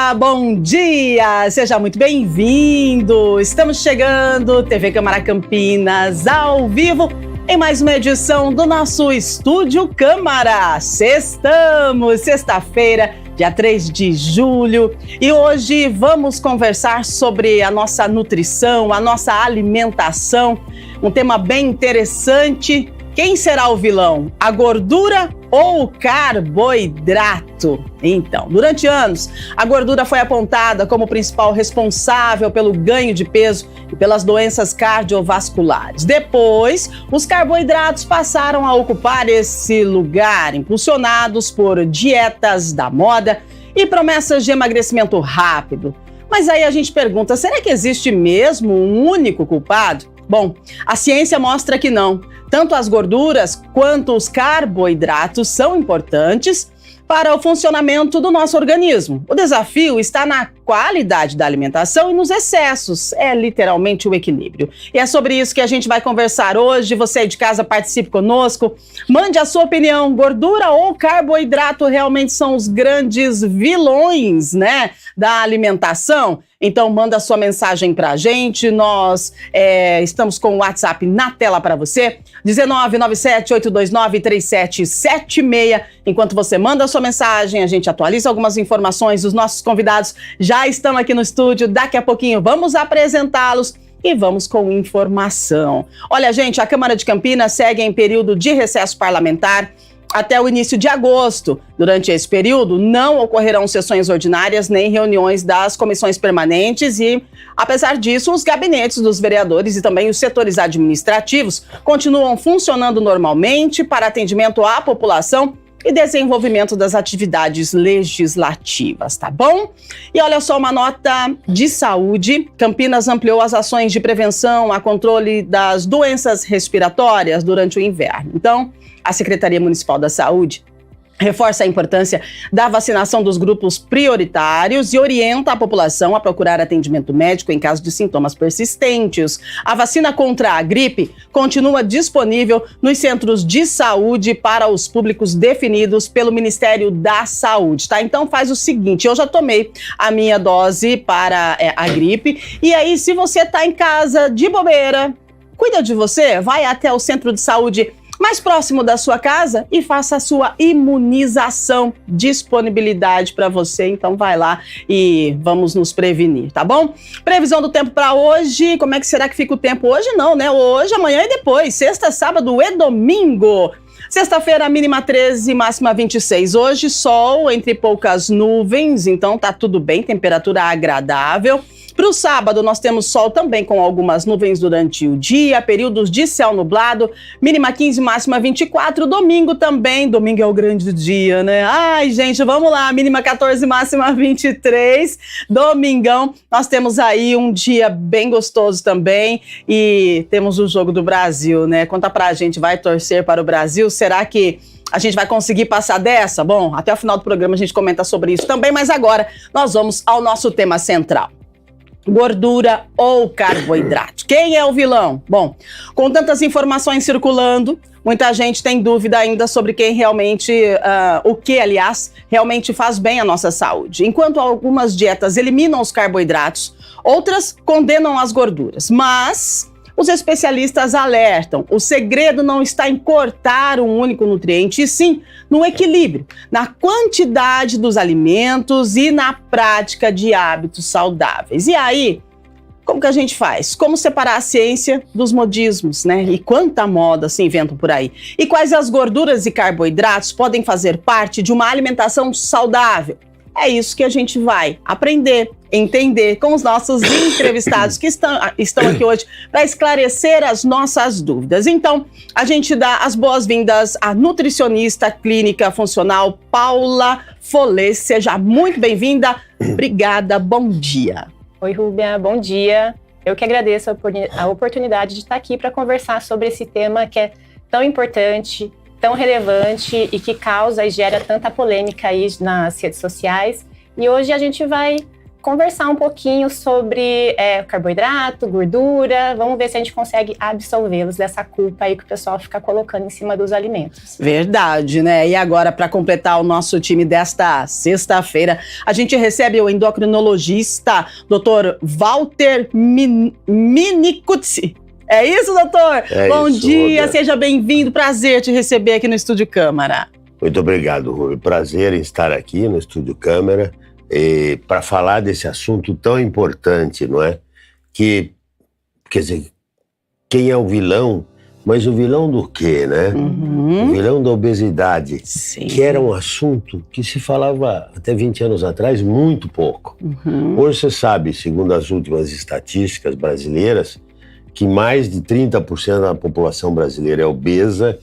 Olá, bom dia! Seja muito bem-vindo! Estamos chegando, TV Câmara Campinas, ao vivo, em mais uma edição do nosso Estúdio Câmara. Sextamos, sexta-feira, dia 3 de julho, e hoje vamos conversar sobre a nossa nutrição, a nossa alimentação, um tema bem interessante. Quem será o vilão? A gordura ou o carboidrato? Então, durante anos, a gordura foi apontada como o principal responsável pelo ganho de peso e pelas doenças cardiovasculares. Depois, os carboidratos passaram a ocupar esse lugar, impulsionados por dietas da moda e promessas de emagrecimento rápido. Mas aí a gente pergunta, será que existe mesmo um único culpado? Bom, a ciência mostra que não. Tanto as gorduras quanto os carboidratos são importantes para o funcionamento do nosso organismo. O desafio está na qualidade da alimentação e nos excessos, é literalmente o equilíbrio. E é sobre isso que a gente vai conversar hoje. Você aí de casa, participe conosco, mande a sua opinião. Gordura ou carboidrato realmente são os grandes vilões, né, da alimentação? Então manda a sua mensagem pra gente, nós estamos com o WhatsApp na tela para você, 19978293776. Enquanto você manda a sua mensagem, a gente atualiza algumas informações, os nossos convidados já estão aqui no estúdio, daqui a pouquinho vamos apresentá-los e vamos com informação. Olha, gente, a Câmara de Campinas segue em período de recesso parlamentar até o início de agosto. Durante esse período, não ocorrerão sessões ordinárias nem reuniões das comissões permanentes e, apesar disso, os gabinetes dos vereadores e também os setores administrativos continuam funcionando normalmente para atendimento à população e desenvolvimento das atividades legislativas, tá bom? E olha só, uma nota de saúde. Campinas ampliou as ações de prevenção a controle das doenças respiratórias durante o inverno. Então, a Secretaria Municipal da Saúde reforça a importância da vacinação dos grupos prioritários e orienta a população a procurar atendimento médico em caso de sintomas persistentes. A vacina contra a gripe continua disponível nos centros de saúde para os públicos definidos pelo Ministério da Saúde, tá? Então faz o seguinte, eu já tomei a minha dose para a gripe, e aí se você tá em casa de bobeira, cuida de você, vai até o centro de saúde mais próximo da sua casa e faça a sua imunização. Disponibilidade para você, então vai lá e vamos nos prevenir, tá bom? Previsão do tempo para hoje, como é que será que fica o tempo? Hoje não, né? Hoje, amanhã e depois, sexta, sábado e domingo. Sexta-feira, mínima 13, máxima 26. Hoje, sol entre poucas nuvens, então tá tudo bem, temperatura agradável. Para o sábado, nós temos sol também com algumas nuvens durante o dia, períodos de céu nublado, mínima 15, máxima 24. Domingo também, domingo é o grande dia, né? Ai, gente, vamos lá, mínima 14, máxima 23. Domingão, nós temos aí um dia bem gostoso também e temos o Jogo do Brasil, né? Conta pra gente, vai torcer para o Brasil? Será que a gente vai conseguir passar dessa? Bom, até o final do programa a gente comenta sobre isso também, mas agora nós vamos ao nosso tema central. Gordura ou carboidrato? Quem é o vilão? Bom, com tantas informações circulando, muita gente tem dúvida ainda sobre quem realmente, aliás, realmente faz bem à nossa saúde. Enquanto algumas dietas eliminam os carboidratos, outras condenam as gorduras. Mas os especialistas alertam, o segredo não está em cortar um único nutriente, e sim no equilíbrio, na quantidade dos alimentos e na prática de hábitos saudáveis. E aí, como que a gente faz? Como separar a ciência dos modismos, né? E quanta moda se inventam por aí? E quais as gorduras e carboidratos podem fazer parte de uma alimentação saudável? É isso que a gente vai aprender, entender com os nossos entrevistados que estão aqui hoje para esclarecer as nossas dúvidas. Então, a gente dá as boas-vindas à nutricionista clínica funcional Paula Folê. Seja muito bem-vinda. Obrigada, bom dia. Oi, Rúbia, bom dia. Eu que agradeço a oportunidade de estar aqui para conversar sobre esse tema que é tão importante, tão relevante e que causa e gera tanta polêmica aí nas redes sociais. E hoje a gente vai conversar um pouquinho sobre carboidrato, gordura. Vamos ver se a gente consegue absolvê-los dessa culpa aí que o pessoal fica colocando em cima dos alimentos. Verdade, né? E agora, para completar o nosso time desta sexta-feira, a gente recebe o endocrinologista, Dr. Walter Minicuzzi. É isso, doutor? Bom dia, Roberto. Seja bem-vindo. Prazer te receber aqui no Estúdio Câmara. Muito obrigado, Rui. Prazer em estar aqui no Estúdio Câmara para falar desse assunto tão importante, não é? Que, quer dizer, quem é o vilão? Mas o vilão do quê, né? O vilão da obesidade, sim, que era um assunto que se falava até 20 anos atrás muito pouco. Hoje você sabe, segundo as últimas estatísticas brasileiras, que mais de 30% da população brasileira é obesa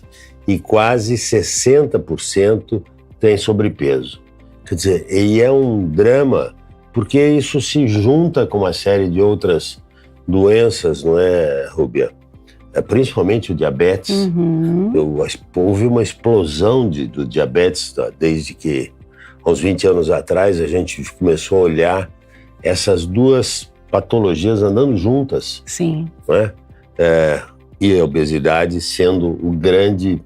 e quase 60% tem sobrepeso. Quer dizer, e é um drama, porque isso se junta com uma série de outras doenças, não é, Rúbia? Principalmente o diabetes. Houve uma explosão do diabetes desde que, aos 20 anos atrás, a gente começou a olhar essas duas patologias andando juntas. Sim. Não é? E a obesidade sendo o grande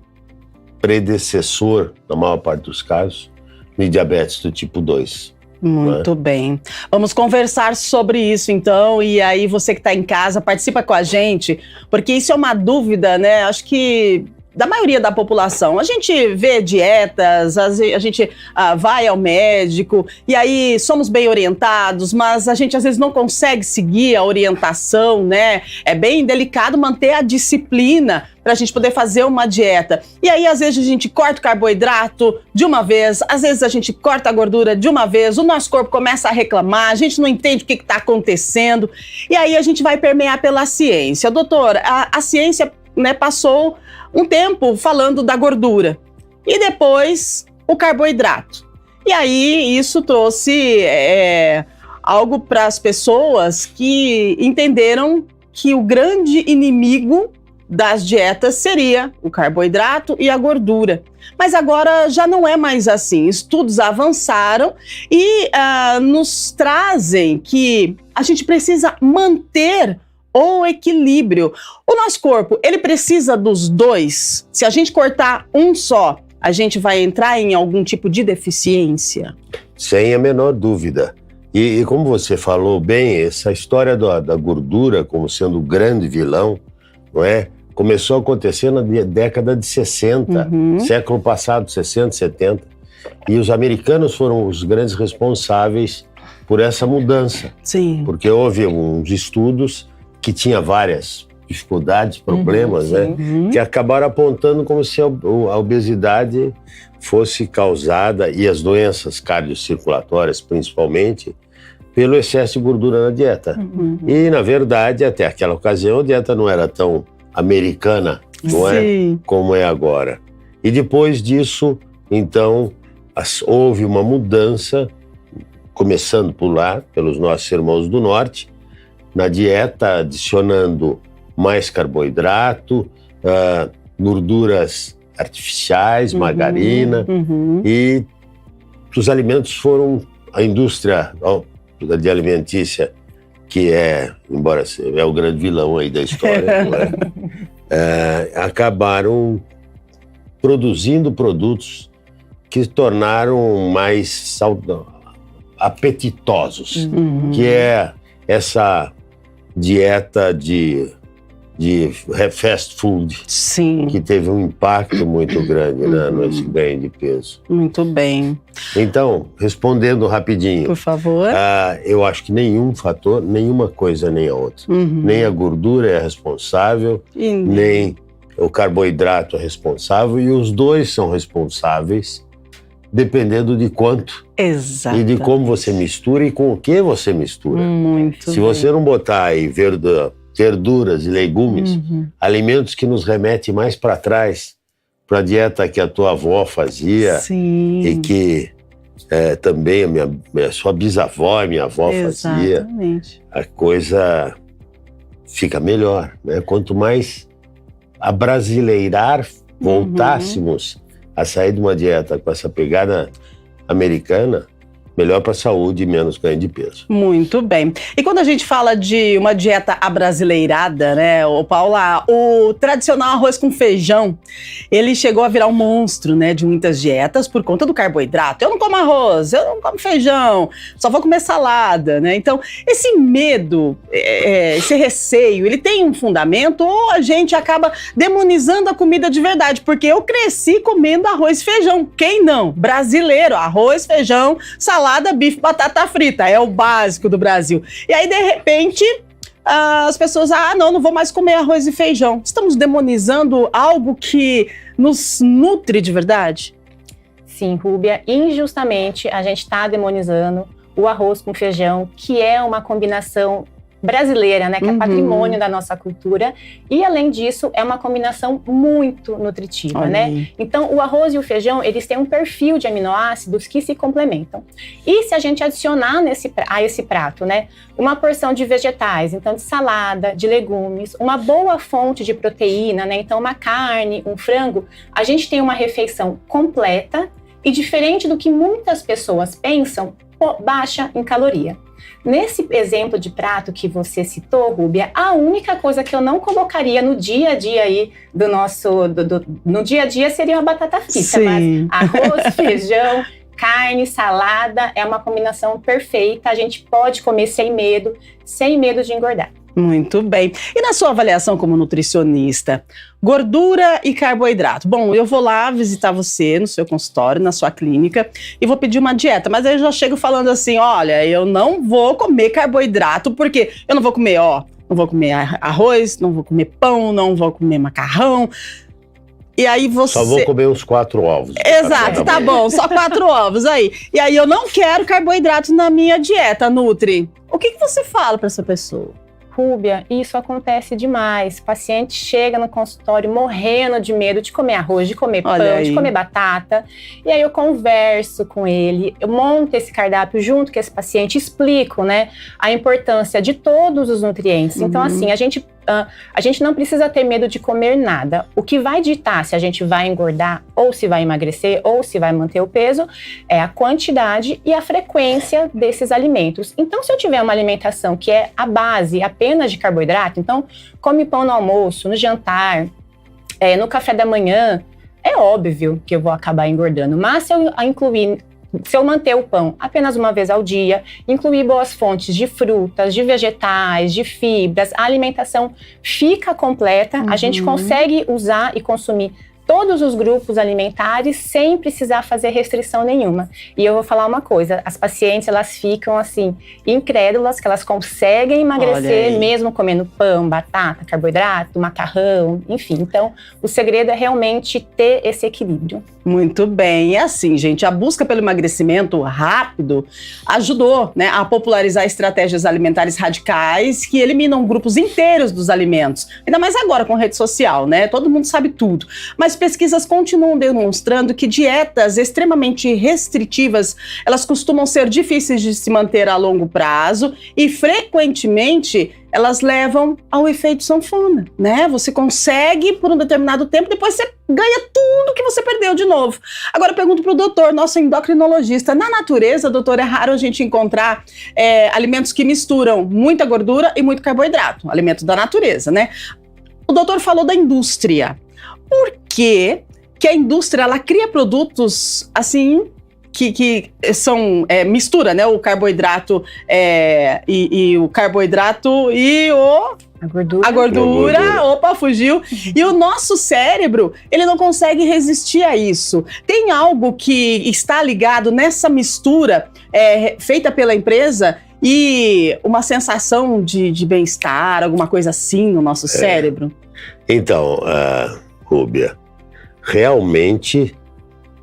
predecessor, na maior parte dos casos, de diabetes do tipo 2. Muito bem. Vamos conversar sobre isso, então. E aí, você que está em casa, participa com a gente, porque isso é uma dúvida, né? Acho que da maioria da população. A gente vê dietas, a gente vai ao médico, e aí somos bem orientados, mas a gente às vezes não consegue seguir a orientação, né? É bem delicado manter a disciplina para a gente poder fazer uma dieta. E aí, às vezes, a gente corta o carboidrato de uma vez, às vezes a gente corta a gordura de uma vez, o nosso corpo começa a reclamar, a gente não entende o que está acontecendo, e aí a gente vai permear pela ciência. Doutor, a ciência, né, passou um tempo falando da gordura e depois o carboidrato. E aí isso trouxe algo para as pessoas que entenderam que o grande inimigo das dietas seria o carboidrato e a gordura. Mas agora já não é mais assim. Estudos avançaram e nos trazem que a gente precisa manter o equilíbrio. O nosso corpo, ele precisa dos dois. Se a gente cortar um só, a gente vai entrar em algum tipo de deficiência? Sem a menor dúvida. E como você falou bem, essa história da gordura como sendo o grande vilão, não é? Começou a acontecer na década de 60, século passado, 60, 70. E os americanos foram os grandes responsáveis por essa mudança. Sim. Porque houve uns estudos que tinha várias dificuldades, problemas, né? Que acabaram apontando como se a obesidade fosse causada, e as doenças cardiocirculatórias principalmente, pelo excesso de gordura na dieta. E, na verdade, até aquela ocasião, a dieta não era tão americana, não é? Como é agora. E depois disso, então, houve uma mudança, começando por lá, pelos nossos irmãos do norte, na dieta, adicionando mais carboidrato, gorduras artificiais, margarina, e os alimentos foram, a indústria de alimentícia, que embora é o grande vilão aí da história, não é? Acabaram produzindo produtos que se tornaram mais apetitosos, que é essa dieta de fast food, sim, que teve um impacto muito grande nesse ganho de peso. Muito bem. Então, respondendo rapidinho, por favor. Eu acho que nenhum fator, nenhuma coisa nem a outra. Nem a gordura é responsável, nem o carboidrato é responsável, e os dois são responsáveis, dependendo de quanto. Exato. E de como você mistura e com o que você mistura. Muito Se você não botar aí verduras e legumes, alimentos que nos remetem mais para trás, para a dieta que a tua avó fazia, sim, e que também a sua bisavó e minha avó fazia, a coisa fica melhor, né? Quanto mais abrasileirar voltássemos a sair de uma dieta com essa pegada americana, melhor para a saúde e menos ganho de peso. Muito bem. E quando a gente fala de uma dieta abrasileirada, né, Paula, o tradicional arroz com feijão, ele chegou a virar um monstro, né, de muitas dietas por conta do carboidrato. Eu não como arroz, eu não como feijão, só vou comer salada, né? Então, esse medo, esse receio, ele tem um fundamento ou a gente acaba demonizando a comida de verdade? Porque eu cresci comendo arroz e feijão. Quem não? Brasileiro, arroz, feijão, salada, bife, batata frita, é o básico do Brasil. E aí, de repente, as pessoas, não vou mais comer arroz e feijão. Estamos demonizando algo que nos nutre de verdade? Sim, Rúbia, injustamente a gente está demonizando o arroz com feijão, que é uma combinação brasileira, né, que é patrimônio da nossa cultura, e além disso é uma combinação muito nutritiva, né? Então o arroz e o feijão, eles têm um perfil de aminoácidos que se complementam. E se a gente adicionar a esse prato, né, uma porção de vegetais, então de salada, de legumes, uma boa fonte de proteína, né, então uma carne, um frango, a gente tem uma refeição completa e, diferente do que muitas pessoas pensam, baixa em caloria. Nesse exemplo de prato que você citou, Rúbia, a única coisa que eu não colocaria no dia a dia aí no dia a dia seria a batata frita. Sim. Mas arroz, feijão, carne, salada é uma combinação perfeita. A gente pode comer sem medo de engordar. Muito bem. E na sua avaliação como nutricionista, gordura e carboidrato? Bom, eu vou lá visitar você no seu consultório, na sua clínica, e vou pedir uma dieta, mas aí eu já chego falando assim, olha, eu não vou comer carboidrato, porque eu não vou comer, não vou comer arroz, não vou comer pão, não vou comer macarrão. E aí você... Só vou comer uns 4 ovos. Exato, tá bom, só 4 ovos aí. E aí eu não quero carboidrato na minha dieta, Nutri. O que você fala para essa pessoa? Rúbia, isso acontece demais. O paciente chega no consultório morrendo de medo de comer arroz, de comer pão, de comer batata. E aí eu converso com ele, eu monto esse cardápio junto com esse paciente, explico, né, a importância de todos os nutrientes. Então, assim, a gente não precisa ter medo de comer nada. O que vai ditar se a gente vai engordar, ou se vai emagrecer, ou se vai manter o peso, é a quantidade e a frequência desses alimentos. Então, se eu tiver uma alimentação que é a base apenas de carboidrato, então, come pão no almoço, no jantar, no café da manhã, é óbvio que eu vou acabar engordando. Mas se eu manter o pão apenas uma vez ao dia, incluir boas fontes de frutas, de vegetais, de fibras, a alimentação fica completa, a gente consegue usar e consumir todos os grupos alimentares sem precisar fazer restrição nenhuma. E eu vou falar uma coisa, as pacientes, elas ficam assim, incrédulas que elas conseguem emagrecer mesmo comendo pão, batata, carboidrato, macarrão, enfim. Então, o segredo é realmente ter esse equilíbrio. Muito bem. E assim, gente, a busca pelo emagrecimento rápido ajudou, né, a popularizar estratégias alimentares radicais que eliminam grupos inteiros dos alimentos. Ainda mais agora com rede social, né? Todo mundo sabe tudo. Mas pesquisas continuam demonstrando que dietas extremamente restritivas, elas costumam ser difíceis de se manter a longo prazo e, frequentemente, elas levam ao efeito sanfona, né? Você consegue por um determinado tempo, depois você ganha tudo que você perdeu de novo. Agora eu pergunto para o doutor, nosso endocrinologista, na natureza, doutor, é raro a gente encontrar alimentos que misturam muita gordura e muito carboidrato, alimento da natureza, né? O doutor falou da indústria. Por que a indústria, ela cria produtos assim que são mistura, né? O carboidrato e o carboidrato e a gordura, opa, fugiu. E o nosso cérebro, ele não consegue resistir a isso. Tem algo que está ligado nessa mistura feita pela empresa e uma sensação de bem-estar, alguma coisa assim no nosso cérebro? Então, Rúbia, realmente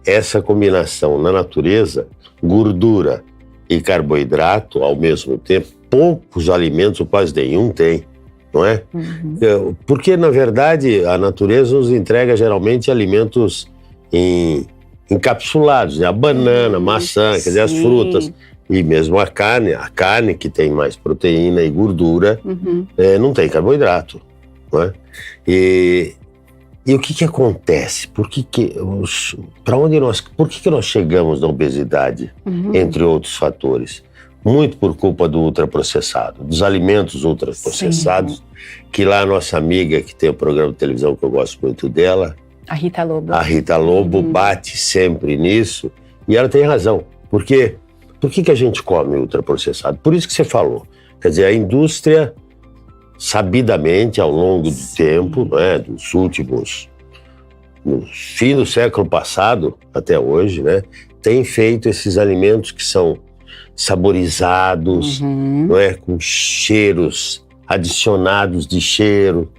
essa combinação na natureza, gordura e carboidrato ao mesmo tempo, poucos alimentos, ou quase nenhum, tem, não é? Porque, na verdade, a natureza nos entrega geralmente alimentos encapsulados, né? A banana, a maçã, quer dizer, as frutas. E mesmo a carne que tem mais proteína e gordura, não tem carboidrato, não é? E o que acontece? Por que nós chegamos na obesidade, entre outros fatores? Muito por culpa do ultraprocessado, dos alimentos ultraprocessados, que lá a nossa amiga, que tem um programa de televisão que eu gosto muito dela, a Rita Lobo bate sempre nisso, e ela tem razão. Porque por que a gente come ultraprocessado? Por isso que você falou. Quer dizer, a indústria, sabidamente, ao longo do tempo, né, dos últimos, no fim do século passado até hoje, né, tem feito esses alimentos que são saborizados, não é, com cheiros adicionados de cheiro,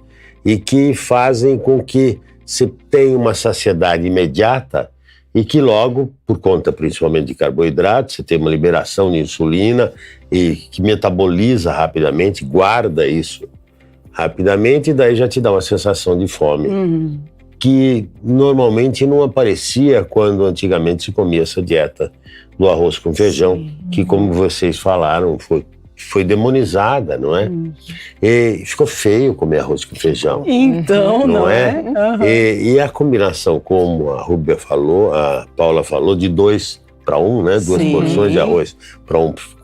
e que fazem com que você tenha uma saciedade imediata e que logo, por conta principalmente de carboidratos, você tem uma liberação de insulina e que metaboliza rapidamente, guarda isso rapidamente, e daí já te dá uma sensação de fome, que normalmente não aparecia quando antigamente se comia essa dieta do arroz com feijão, que, como vocês falaram, foi demonizada, não é? E ficou feio comer arroz com feijão. Então, não é? E a combinação, como a Rúbia falou, a Paula falou, de 2 para 1, né? 2 porções de arroz para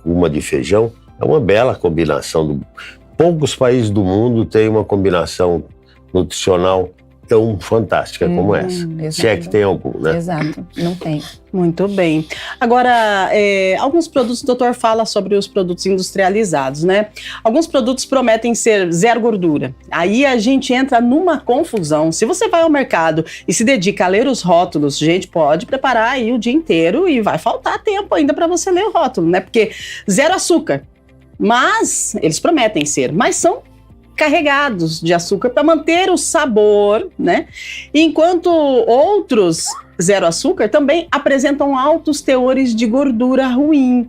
uma de feijão, é uma bela combinação. Poucos países do mundo têm uma combinação nutricional tão fantástica como essa. Exato. Se é que tem algum, né? Exato, não tem. Muito bem. Agora, alguns produtos, o doutor fala sobre os produtos industrializados, né? Alguns produtos prometem ser zero gordura. Aí a gente entra numa confusão. Se você vai ao mercado e se dedica a ler os rótulos, gente, pode preparar aí o dia inteiro e vai faltar tempo ainda para você ler o rótulo, né? Porque zero açúcar. Mas eles prometem ser, mas são carregados de açúcar para manter o sabor, né? Enquanto outros zero açúcar também apresentam altos teores de gordura ruim.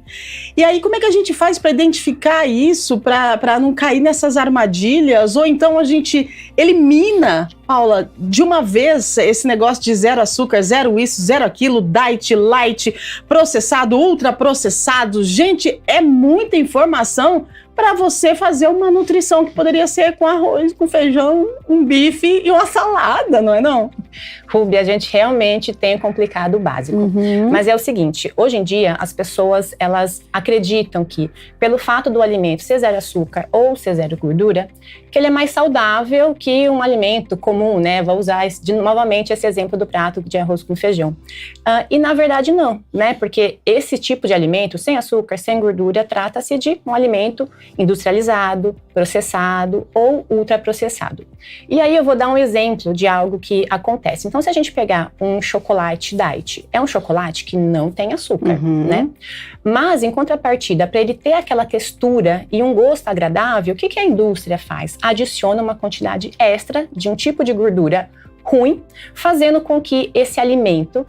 E aí, como é que a gente faz para identificar isso, para não cair nessas armadilhas? Ou então a gente elimina, Paula, de uma vez esse negócio de zero açúcar, zero isso, zero aquilo, diet, light, processado, ultraprocessado. Gente, é muita informação para você fazer uma nutrição que poderia ser com arroz, com feijão, um bife e uma salada, não é não? Rúbia, a gente realmente tem complicado o básico. Mas é o seguinte, hoje em dia as pessoas, elas acreditam que pelo fato do alimento ser zero açúcar ou ser zero gordura, que ele é mais saudável que um alimento comum, né? Vou usar novamente esse exemplo do prato de arroz com feijão. E na verdade não, né? Porque esse tipo de alimento, sem açúcar, sem gordura, trata-se de um alimento industrializado, processado ou ultraprocessado. E aí eu vou dar um exemplo de algo que acontece. Então, se a gente pegar um chocolate diet, é um chocolate que não tem açúcar, né? Mas, em contrapartida, para ele ter aquela textura e um gosto agradável, o que a indústria faz? Adiciona uma quantidade extra de um tipo de gordura ruim, fazendo com que esse alimento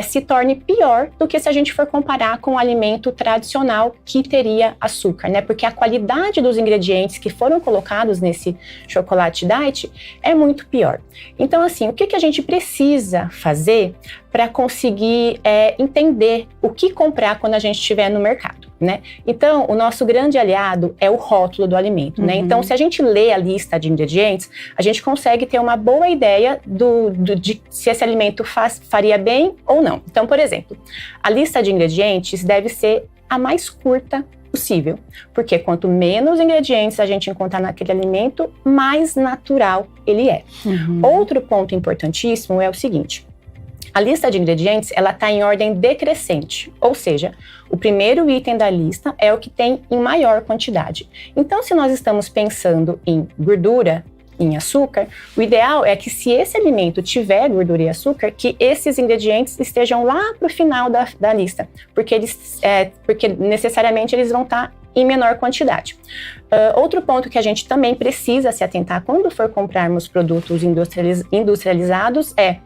se torne pior do que se a gente for comparar com o alimento tradicional que teria açúcar, né? Porque a qualidade dos ingredientes que foram colocados nesse chocolate diet é muito pior. Então, assim, o que a gente precisa fazer para conseguir entender o que comprar quando a gente estiver no mercado, né? Então, o nosso grande aliado é o rótulo do alimento, né? Então, se a gente lê a lista de ingredientes, a gente consegue ter uma boa ideia de se esse alimento faria bem ou não. Então, por exemplo, a lista de ingredientes deve ser a mais curta possível, porque quanto menos ingredientes a gente encontrar naquele alimento, mais natural ele é. Outro ponto importantíssimo é o seguinte: a lista de ingredientes, ela está em ordem decrescente, ou seja, o primeiro item da lista é o que tem em maior quantidade. Então, se nós estamos pensando em gordura, em açúcar, o ideal é que, se esse alimento tiver gordura e açúcar, que esses ingredientes estejam lá para o final da lista, porque necessariamente eles vão estar em menor quantidade. Outro ponto que a gente também precisa se atentar quando for comprarmos produtos industrializados é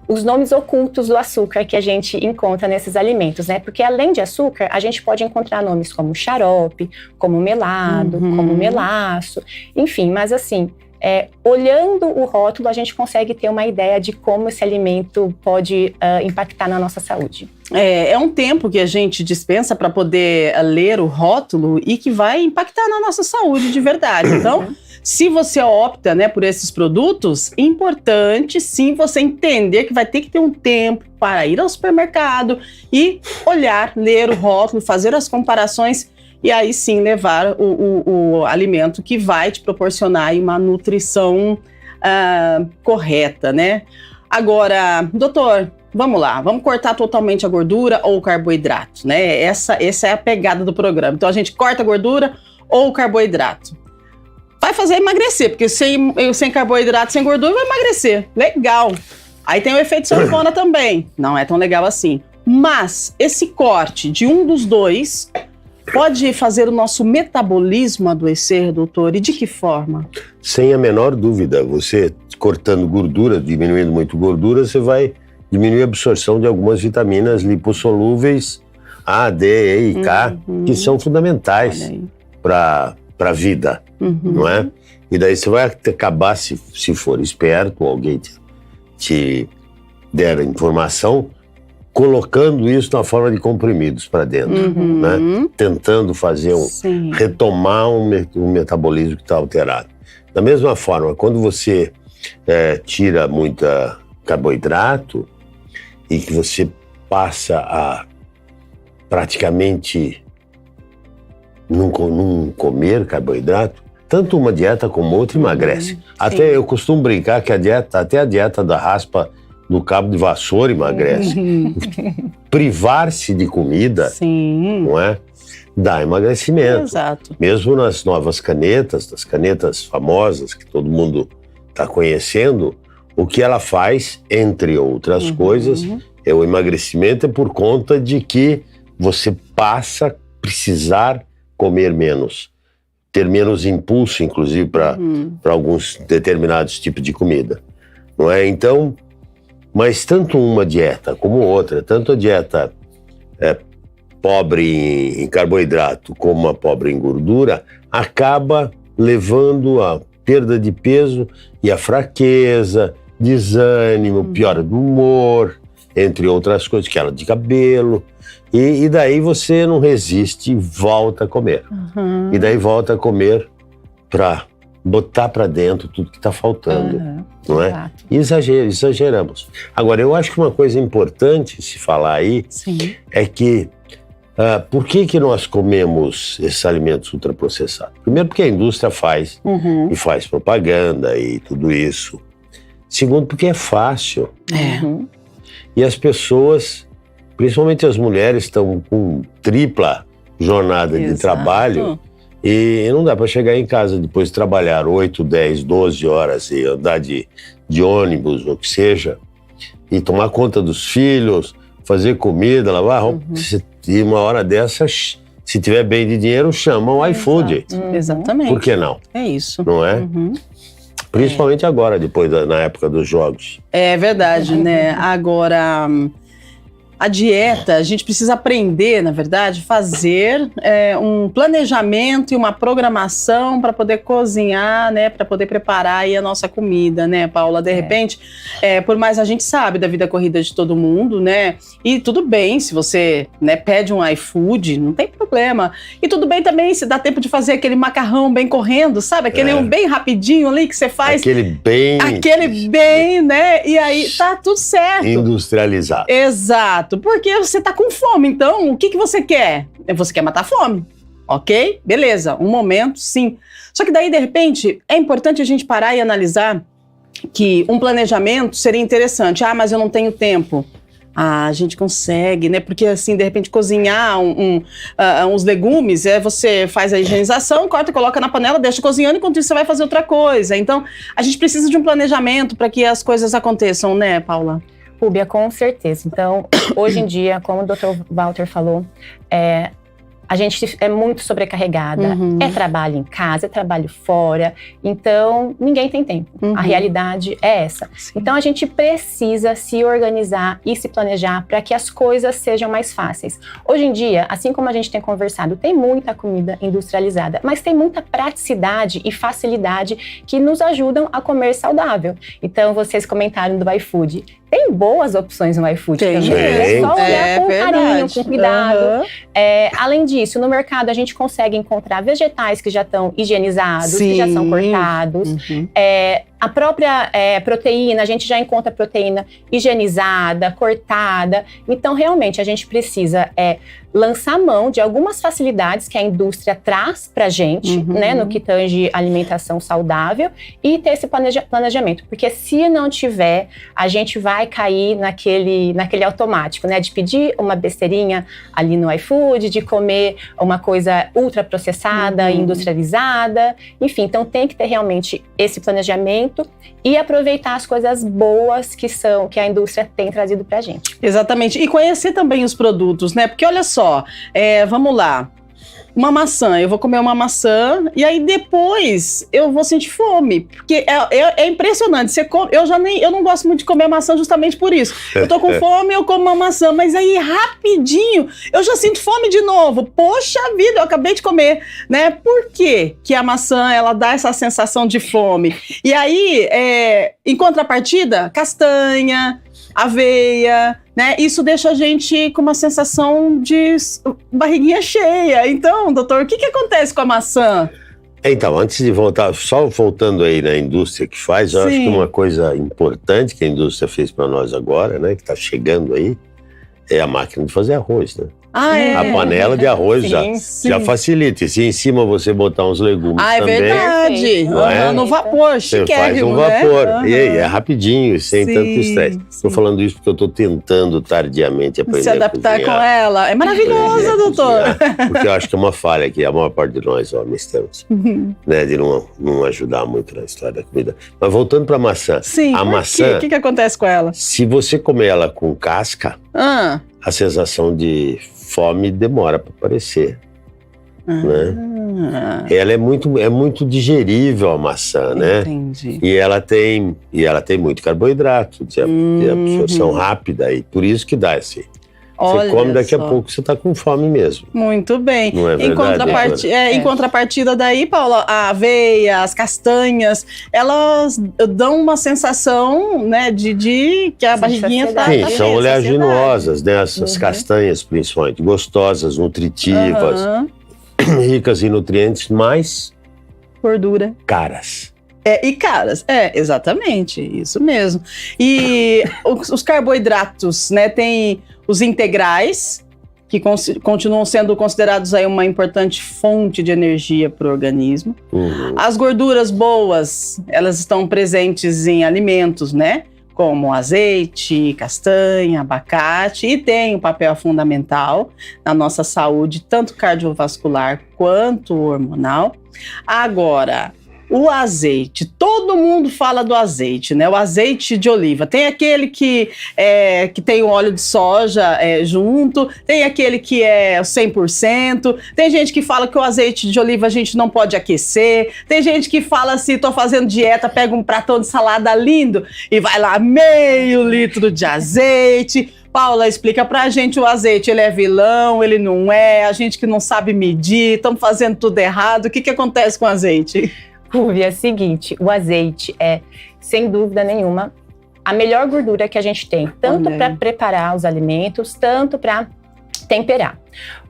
os nomes ocultos do açúcar que a gente encontra nesses alimentos, né? Porque além de açúcar, a gente pode encontrar nomes como xarope, como melado, como melaço, enfim, mas assim, olhando o rótulo, a gente consegue ter uma ideia de como esse alimento pode impactar na nossa saúde. É um tempo que a gente dispensa para poder ler o rótulo e que vai impactar na nossa saúde de verdade. Então, se você opta, né, por esses produtos, é importante sim você entender que vai ter que ter um tempo para ir ao supermercado e olhar, ler o rótulo, fazer as comparações e aí sim levar o alimento que vai te proporcionar aí uma nutrição correta, né? Agora, doutor, vamos lá, vamos cortar totalmente a gordura ou o carboidrato, né? Essa é a pegada do programa. Então a gente corta a gordura ou o carboidrato. Vai fazer emagrecer, porque sem carboidrato, sem gordura, vai emagrecer. Legal. Aí tem o efeito sanfona também. Não é tão legal assim. Mas esse corte de um dos dois pode fazer o nosso metabolismo adoecer, doutor? E de que forma? Sem a menor dúvida. Você cortando gordura, diminuindo muito gordura, você vai diminuir a absorção de algumas vitaminas lipossolúveis, A, D, E e K, que são fundamentais para a vida, não é? E daí você vai acabar, se for esperto, alguém te der a informação, colocando isso na forma de comprimidos para dentro, né? Tentando fazer retomar um metabolismo que está alterado. Da mesma forma, quando você tira muita carboidrato e que você passa a praticamente não comer carboidrato, tanto uma dieta como outra emagrece. Até eu costumo brincar que até a dieta da raspa no cabo de vassoura emagrece. Privar-se de comida, não é? Dá emagrecimento. Exato. Mesmo nas novas canetas, das canetas famosas que todo mundo está conhecendo, o que ela faz, entre outras coisas, o emagrecimento é por conta de que você passa a precisar comer menos, ter menos impulso, inclusive, para alguns determinados tipos de comida, não é? Então, mas tanto uma dieta como outra, tanto a dieta pobre em carboidrato como a pobre em gordura, acaba levando a perda de peso e a fraqueza, desânimo, piora do humor, entre outras coisas, queda de cabelo. E daí você não resiste e volta a comer. E daí volta a comer para botar para dentro tudo que está faltando, não é? E exageramos. Agora, eu acho que uma coisa importante se falar aí é que por que nós comemos esses alimentos ultraprocessados? Primeiro, porque a indústria faz e faz propaganda e tudo isso. Segundo, porque é fácil. E as pessoas, principalmente as mulheres, estão com tripla jornada de trabalho e não dá para chegar em casa depois de trabalhar 8, 10, 12 horas e andar de ônibus, ou que seja, e tomar conta dos filhos, fazer comida, lavar roupa. E uma hora dessas, se tiver bem de dinheiro, chama o iFood. Exatamente. Por que não? É isso. Não é? Principalmente agora, depois na época dos jogos. É verdade, né? Agora, a dieta, a gente precisa aprender, na verdade, fazer um planejamento e uma programação para poder cozinhar, né? Para poder preparar aí a nossa comida, né, Paula? De repente, por mais a gente sabe da vida corrida de todo mundo, né? E tudo bem se você, né, pede um iFood, não tem problema. E tudo bem também se dá tempo de fazer aquele macarrão bem correndo, sabe? Aquele bem rapidinho ali que você faz. Aquele bem, né? E aí tá tudo certo. Industrializado. Exato. Porque você tá com fome, então o que você quer? Você quer matar a fome, ok? Beleza, um momento, sim. Só que daí, de repente, é importante a gente parar e analisar que um planejamento seria interessante. Mas eu não tenho tempo. A gente consegue, né? Porque assim, de repente, cozinhar uns legumes, você faz a higienização, corta, coloca na panela, deixa cozinhando, enquanto isso você vai fazer outra coisa. Então, a gente precisa de um planejamento para que as coisas aconteçam, né, Paula? Rúbia, com certeza. Então, hoje em dia, como o Dr. Walter falou, a gente é muito sobrecarregada. É trabalho em casa, é trabalho fora. Então, ninguém tem tempo. A realidade é essa. Sim. Então, a gente precisa se organizar e se planejar para que as coisas sejam mais fáceis. Hoje em dia, assim como a gente tem conversado, tem muita comida industrializada, mas tem muita praticidade e facilidade que nos ajudam a comer saudável. Então, vocês comentaram do iFood. tem boas opções no iFood também. É só olhar com carinho, com cuidado. Além disso, no mercado a gente consegue encontrar vegetais que já estão higienizados, que já são cortados. A própria proteína, a gente já encontra proteína higienizada, cortada. Então, realmente, a gente precisa lançar mão de algumas facilidades que a indústria traz pra gente, né, no que tange alimentação saudável, e ter esse planejamento. Porque se não tiver, a gente vai cair naquele automático, né, de pedir uma besteirinha ali no iFood, de comer uma coisa ultraprocessada, industrializada, enfim. Então, tem que ter realmente esse planejamento e aproveitar as coisas boas que a indústria tem trazido pra gente. Exatamente. E conhecer também os produtos, né? Porque olha só, vamos lá. Uma maçã, eu vou comer uma maçã e aí depois eu vou sentir fome. Porque é impressionante. Você come, eu não gosto muito de comer maçã justamente por isso. Eu tô com fome, eu como uma maçã, mas aí rapidinho eu já sinto fome de novo. Poxa vida, eu acabei de comer, né? Por quê que a maçã, ela dá essa sensação de fome? E aí, em contrapartida, castanha, aveia, né? Isso deixa a gente com uma sensação de barriguinha cheia. Então, doutor, o que acontece com a maçã? Então, antes de voltar, só voltando aí na indústria que faz, eu acho que uma coisa importante que a indústria fez para nós agora, né, que está chegando aí, é a máquina de fazer arroz, né? A panela de arroz já facilita. E se em cima você botar uns legumes também... É verdade. No vapor, chiquérrimo, você faz um vapor. E aí, é rapidinho, sem tanto estresse. Estou falando isso porque eu estou tentando tardiamente aprender se adaptar com ela. É maravilhosa, doutor. Porque eu acho que é uma falha que a maior parte de nós, homens, temos. Né, de não ajudar muito na história da comida. Mas voltando para a maçã. A maçã... O que acontece com ela? Se você comer ela com casca, a sensação de fome demora para aparecer, né? Ela é muito digerível, a maçã, né? Entendi. E ela tem muito carboidrato, de absorção rápida, e por isso que dá esse... Você come daqui a pouco, você está com fome mesmo. Muito bem. Não é verdade? Em contrapartida daí, Paula, a aveia, as castanhas, elas dão uma sensação, né, de que a barriguinha está... Sim, são oleaginosas, né? Essas castanhas, principalmente, gostosas, nutritivas, ricas em nutrientes, mas... gordura. Caras. E caras, exatamente, isso mesmo. E os carboidratos, né, tem os integrais, que continuam sendo considerados aí uma importante fonte de energia para o organismo. As gorduras boas, elas estão presentes em alimentos, né, como azeite, castanha, abacate, e tem um papel fundamental na nossa saúde, tanto cardiovascular quanto hormonal. Agora, o azeite, todo mundo fala do azeite, né? O azeite de oliva. Tem aquele que tem o óleo de soja junto, tem aquele que é 100%, tem gente que fala que o azeite de oliva a gente não pode aquecer, tem gente que fala assim, tô fazendo dieta, pega um pratão de salada lindo e vai lá meio litro de azeite. Paula, explica pra gente o azeite, ele é vilão, ele não é, a gente que não sabe medir, estamos fazendo tudo errado, o que acontece com o azeite? É o seguinte, o azeite é, sem dúvida nenhuma, a melhor gordura que a gente tem, tanto para preparar os alimentos, tanto para temperar.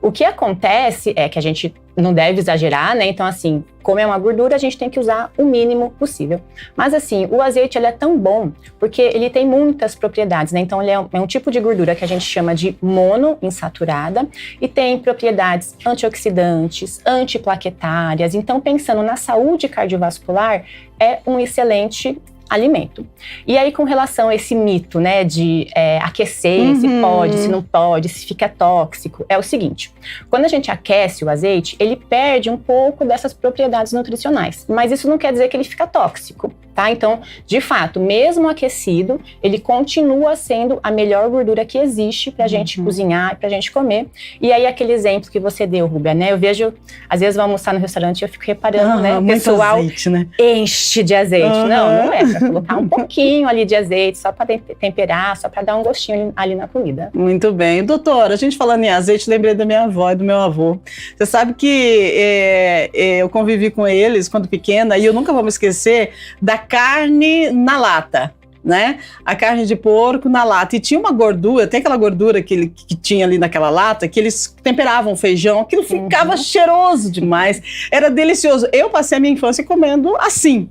O que acontece é que a gente não deve exagerar, né? Então, assim, como é uma gordura, a gente tem que usar o mínimo possível. Mas, assim, o azeite, ele é tão bom porque ele tem muitas propriedades, né? Então, ele é um tipo de gordura que a gente chama de monoinsaturada e tem propriedades antioxidantes, antiplaquetárias. Então, pensando na saúde cardiovascular, é um excelente alimento. E aí, com relação a esse mito, né, de aquecer, se pode, se não pode, se fica tóxico, é o seguinte: quando a gente aquece o azeite, ele perde um pouco dessas propriedades nutricionais, mas isso não quer dizer que ele fica tóxico, tá? Então, de fato, mesmo aquecido, ele continua sendo a melhor gordura que existe pra gente cozinhar e pra gente comer. E aí, aquele exemplo que você deu, Rúbia, né? Eu vejo, às vezes, vou almoçar no restaurante e eu fico reparando, né? O pessoal azeite, né? Enche de azeite. Não é. Pra colocar um pouquinho ali de azeite, só para temperar, só para dar um gostinho ali na comida. Muito bem. Doutora, a gente falando em azeite, lembrei da minha avó e do meu avô. Você sabe que eu convivi com eles quando pequena e eu nunca vou me esquecer da carne na lata. né, a carne de porco na lata. E tinha uma gordura, tem aquela gordura que tinha ali naquela lata, que eles temperavam feijão, aquilo ficava cheiroso demais, era delicioso. Eu passei a minha infância comendo assim.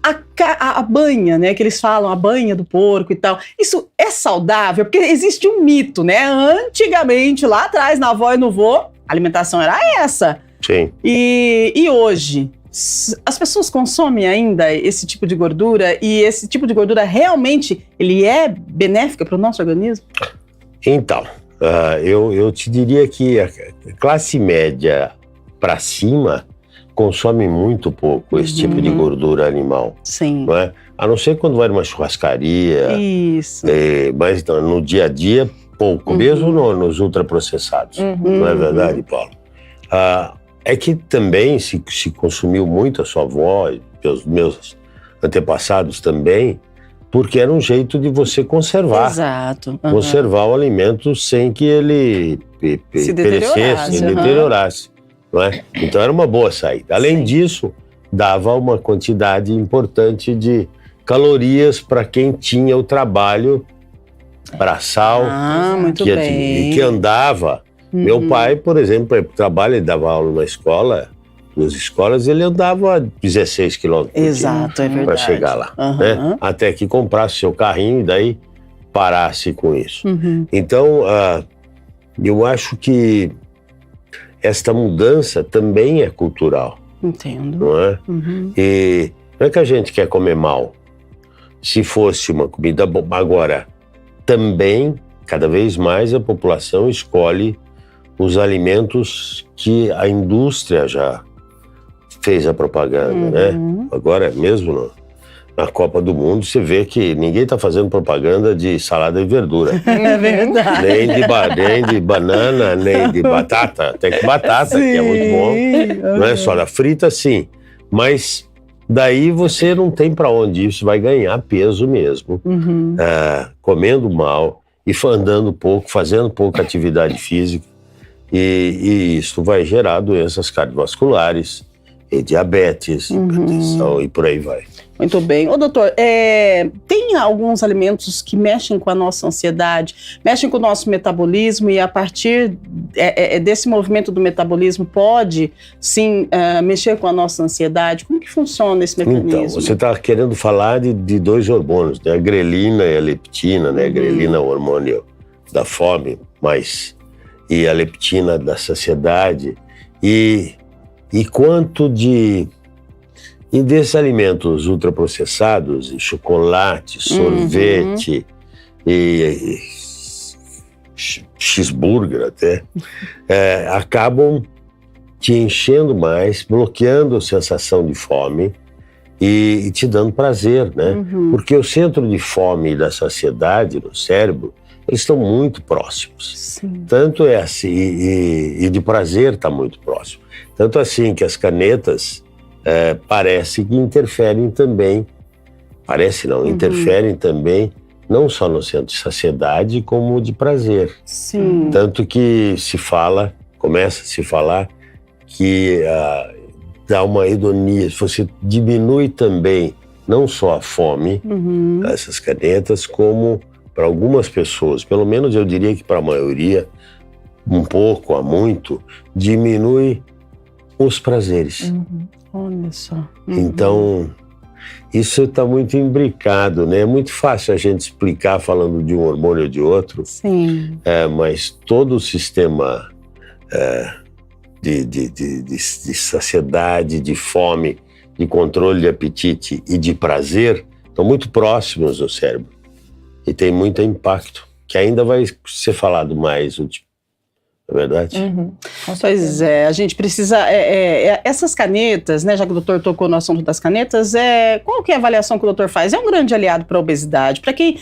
A banha, né, que eles falam, a banha do porco e tal, isso é saudável? Porque existe um mito, né? Antigamente, lá atrás, na avó e no vô, a alimentação era essa. Sim. E hoje, as pessoas consomem ainda esse tipo de gordura? E esse tipo de gordura realmente, ele é benéfica para o nosso organismo? Então, eu te diria que a classe média para cima consome muito pouco esse tipo de gordura animal. Sim. Não é? A não ser quando vai numa churrascaria. Isso. Mas então, no dia a dia, pouco. Mesmo nos ultraprocessados. Não é verdade, Paulo? É que também se consumiu muito a sua avó e os meus antepassados também, porque era um jeito de você conservar. Exato. Conservar o alimento sem que ele perecesse, se deteriorasse. Não é? Então era uma boa saída. Além disso, dava uma quantidade importante de calorias para quem tinha o trabalho braçal, muito bem. que andava. Meu pai, por exemplo, ele dava aula numa escola, nas escolas, ele andava 16 quilômetros Exato, é verdade. Para chegar lá. Né? Até que comprasse seu carrinho e daí parasse com isso. Então, eu acho que esta mudança também é cultural. Entendo. Não é? E não é que a gente quer comer mal. Se fosse uma comida boa. Agora, também, cada vez mais, a população escolhe os alimentos que a indústria já fez a propaganda, né? Agora, mesmo na Copa do Mundo, você vê que ninguém está fazendo propaganda de salada e verdura. É verdade. Nem de banana, nem de batata. Até que batata, que é muito bom. Não é só da frita, sim. Mas daí você não tem para onde ir, você vai ganhar peso mesmo. Comendo mal e andando pouco, fazendo pouca atividade física. E isso vai gerar doenças cardiovasculares, e diabetes, hipertensão e por aí vai. Muito bem. Ô, doutor, tem alguns alimentos que mexem com a nossa ansiedade, mexem com o nosso metabolismo e a partir desse movimento do metabolismo pode, sim, mexer com a nossa ansiedade? Como que funciona esse mecanismo? Então, você está querendo falar de dois hormônios, né? A grelina e a leptina, né? A grelina é o hormônio da fome, e a leptina da saciedade. E quanto e desses alimentos ultraprocessados, e chocolate, sorvete, e cheeseburger até, acabam te enchendo mais, bloqueando a sensação de fome e te dando prazer, né? Porque o centro de fome e da saciedade no cérebro, eles estão muito próximos. Sim. Tanto é assim, e de prazer está muito próximo. Tanto assim que as canetas parece que interferem também, interferem também, não só no centro de saciedade, como de prazer. Sim. Tanto que começa a se falar que dá uma hedonia, você diminui também, não só a fome, essas canetas, como para algumas pessoas, pelo menos eu diria que para a maioria, um pouco a muito, diminui os prazeres. Olha só. Então, isso está muito imbricado, né? É muito fácil a gente explicar falando de um hormônio ou de outro. Sim. Mas todo o sistema de saciedade, de fome, de controle de apetite e de prazer estão muito próximos do cérebro. E tem muito impacto, que ainda vai ser falado mais, não é verdade? Pois é, a gente precisa... essas canetas, né, já que o doutor tocou no assunto das canetas, qual que é a avaliação que o doutor faz? É um grande aliado para a obesidade. Para quem...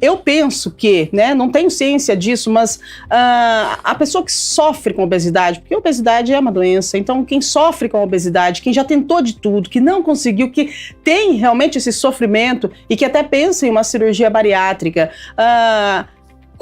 eu penso que, né, não tenho ciência disso, mas a pessoa que sofre com obesidade, porque a obesidade é uma doença, então quem sofre com a obesidade, quem já tentou de tudo, que não conseguiu, que tem realmente esse sofrimento e que até pensa em uma cirurgia bariátrica,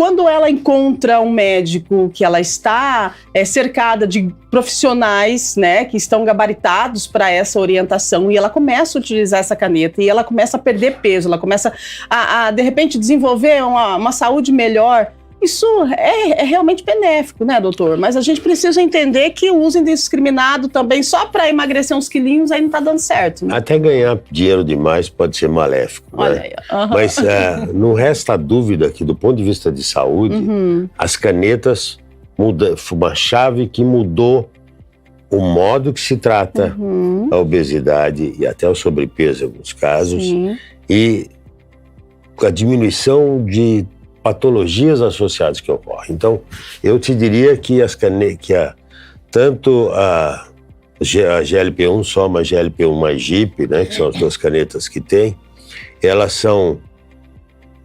quando ela encontra um médico que ela está cercada de profissionais, né, que estão gabaritados para essa orientação, e ela começa a utilizar essa caneta, e ela começa a perder peso, ela começa a de repente, desenvolver uma saúde melhor, isso é realmente benéfico, né, doutor? Mas a gente precisa entender que o uso indiscriminado também, só para emagrecer uns quilinhos, aí não está dando certo. Né? Até ganhar dinheiro demais pode ser maléfico. Olha né? aí. Uhum. Mas não resta dúvida que, do ponto de vista de saúde, as canetas foi uma chave que mudou o modo que se trata a obesidade e até o sobrepeso em alguns casos. Sim. E a diminuição de patologias associadas que ocorrem. Então, eu te diria que tanto a GLP-1 Soma, a GLP-1 mais GIP, né, que são as duas canetas que tem, elas são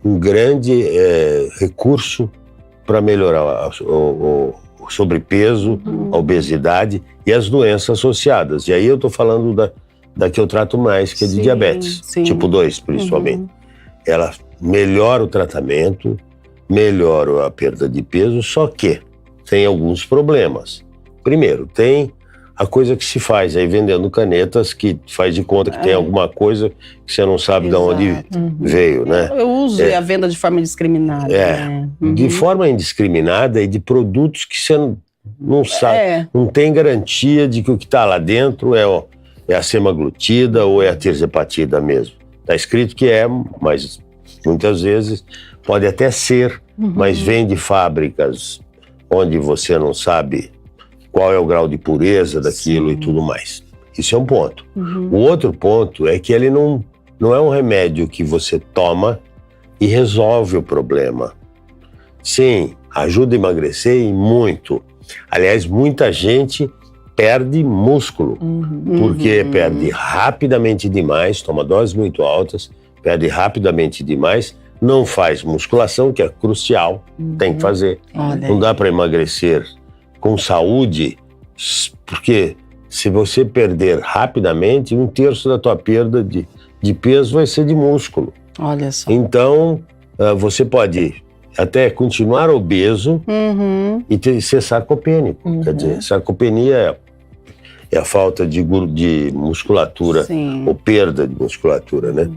um grande recurso para melhorar o sobrepeso, a obesidade e as doenças associadas. E aí eu estou falando da que eu trato mais, que é de diabetes, tipo 2, principalmente. Ela melhora o tratamento, melhora a perda de peso, só que tem alguns problemas. Primeiro, tem a coisa que se faz aí vendendo canetas que faz de conta que tem alguma coisa que você não sabe de onde veio, né? Eu uso a venda de forma indiscriminada. Né? De forma indiscriminada e de produtos que você não sabe, não tem garantia de que o que está lá dentro é a semaglutida ou é a tirzepatida mesmo. Está escrito que mas muitas vezes pode até ser, mas vem de fábricas onde você não sabe qual é o grau de pureza daquilo e tudo mais. Isso é um ponto. O outro ponto é que ele não é um remédio que você toma e resolve o problema. Sim, ajuda a emagrecer e muito. Aliás, muita gente perde músculo, porque perde rapidamente demais, toma doses muito altas, perde rapidamente demais, não faz musculação, que é crucial, tem que fazer. Não dá para emagrecer com saúde, porque se você perder rapidamente, 1/3 da tua perda de peso vai ser de músculo. Olha só. Então, você pode até continuar obeso e ser sarcopênico. Quer dizer, sarcopenia é a falta de musculatura, ou perda de musculatura, né?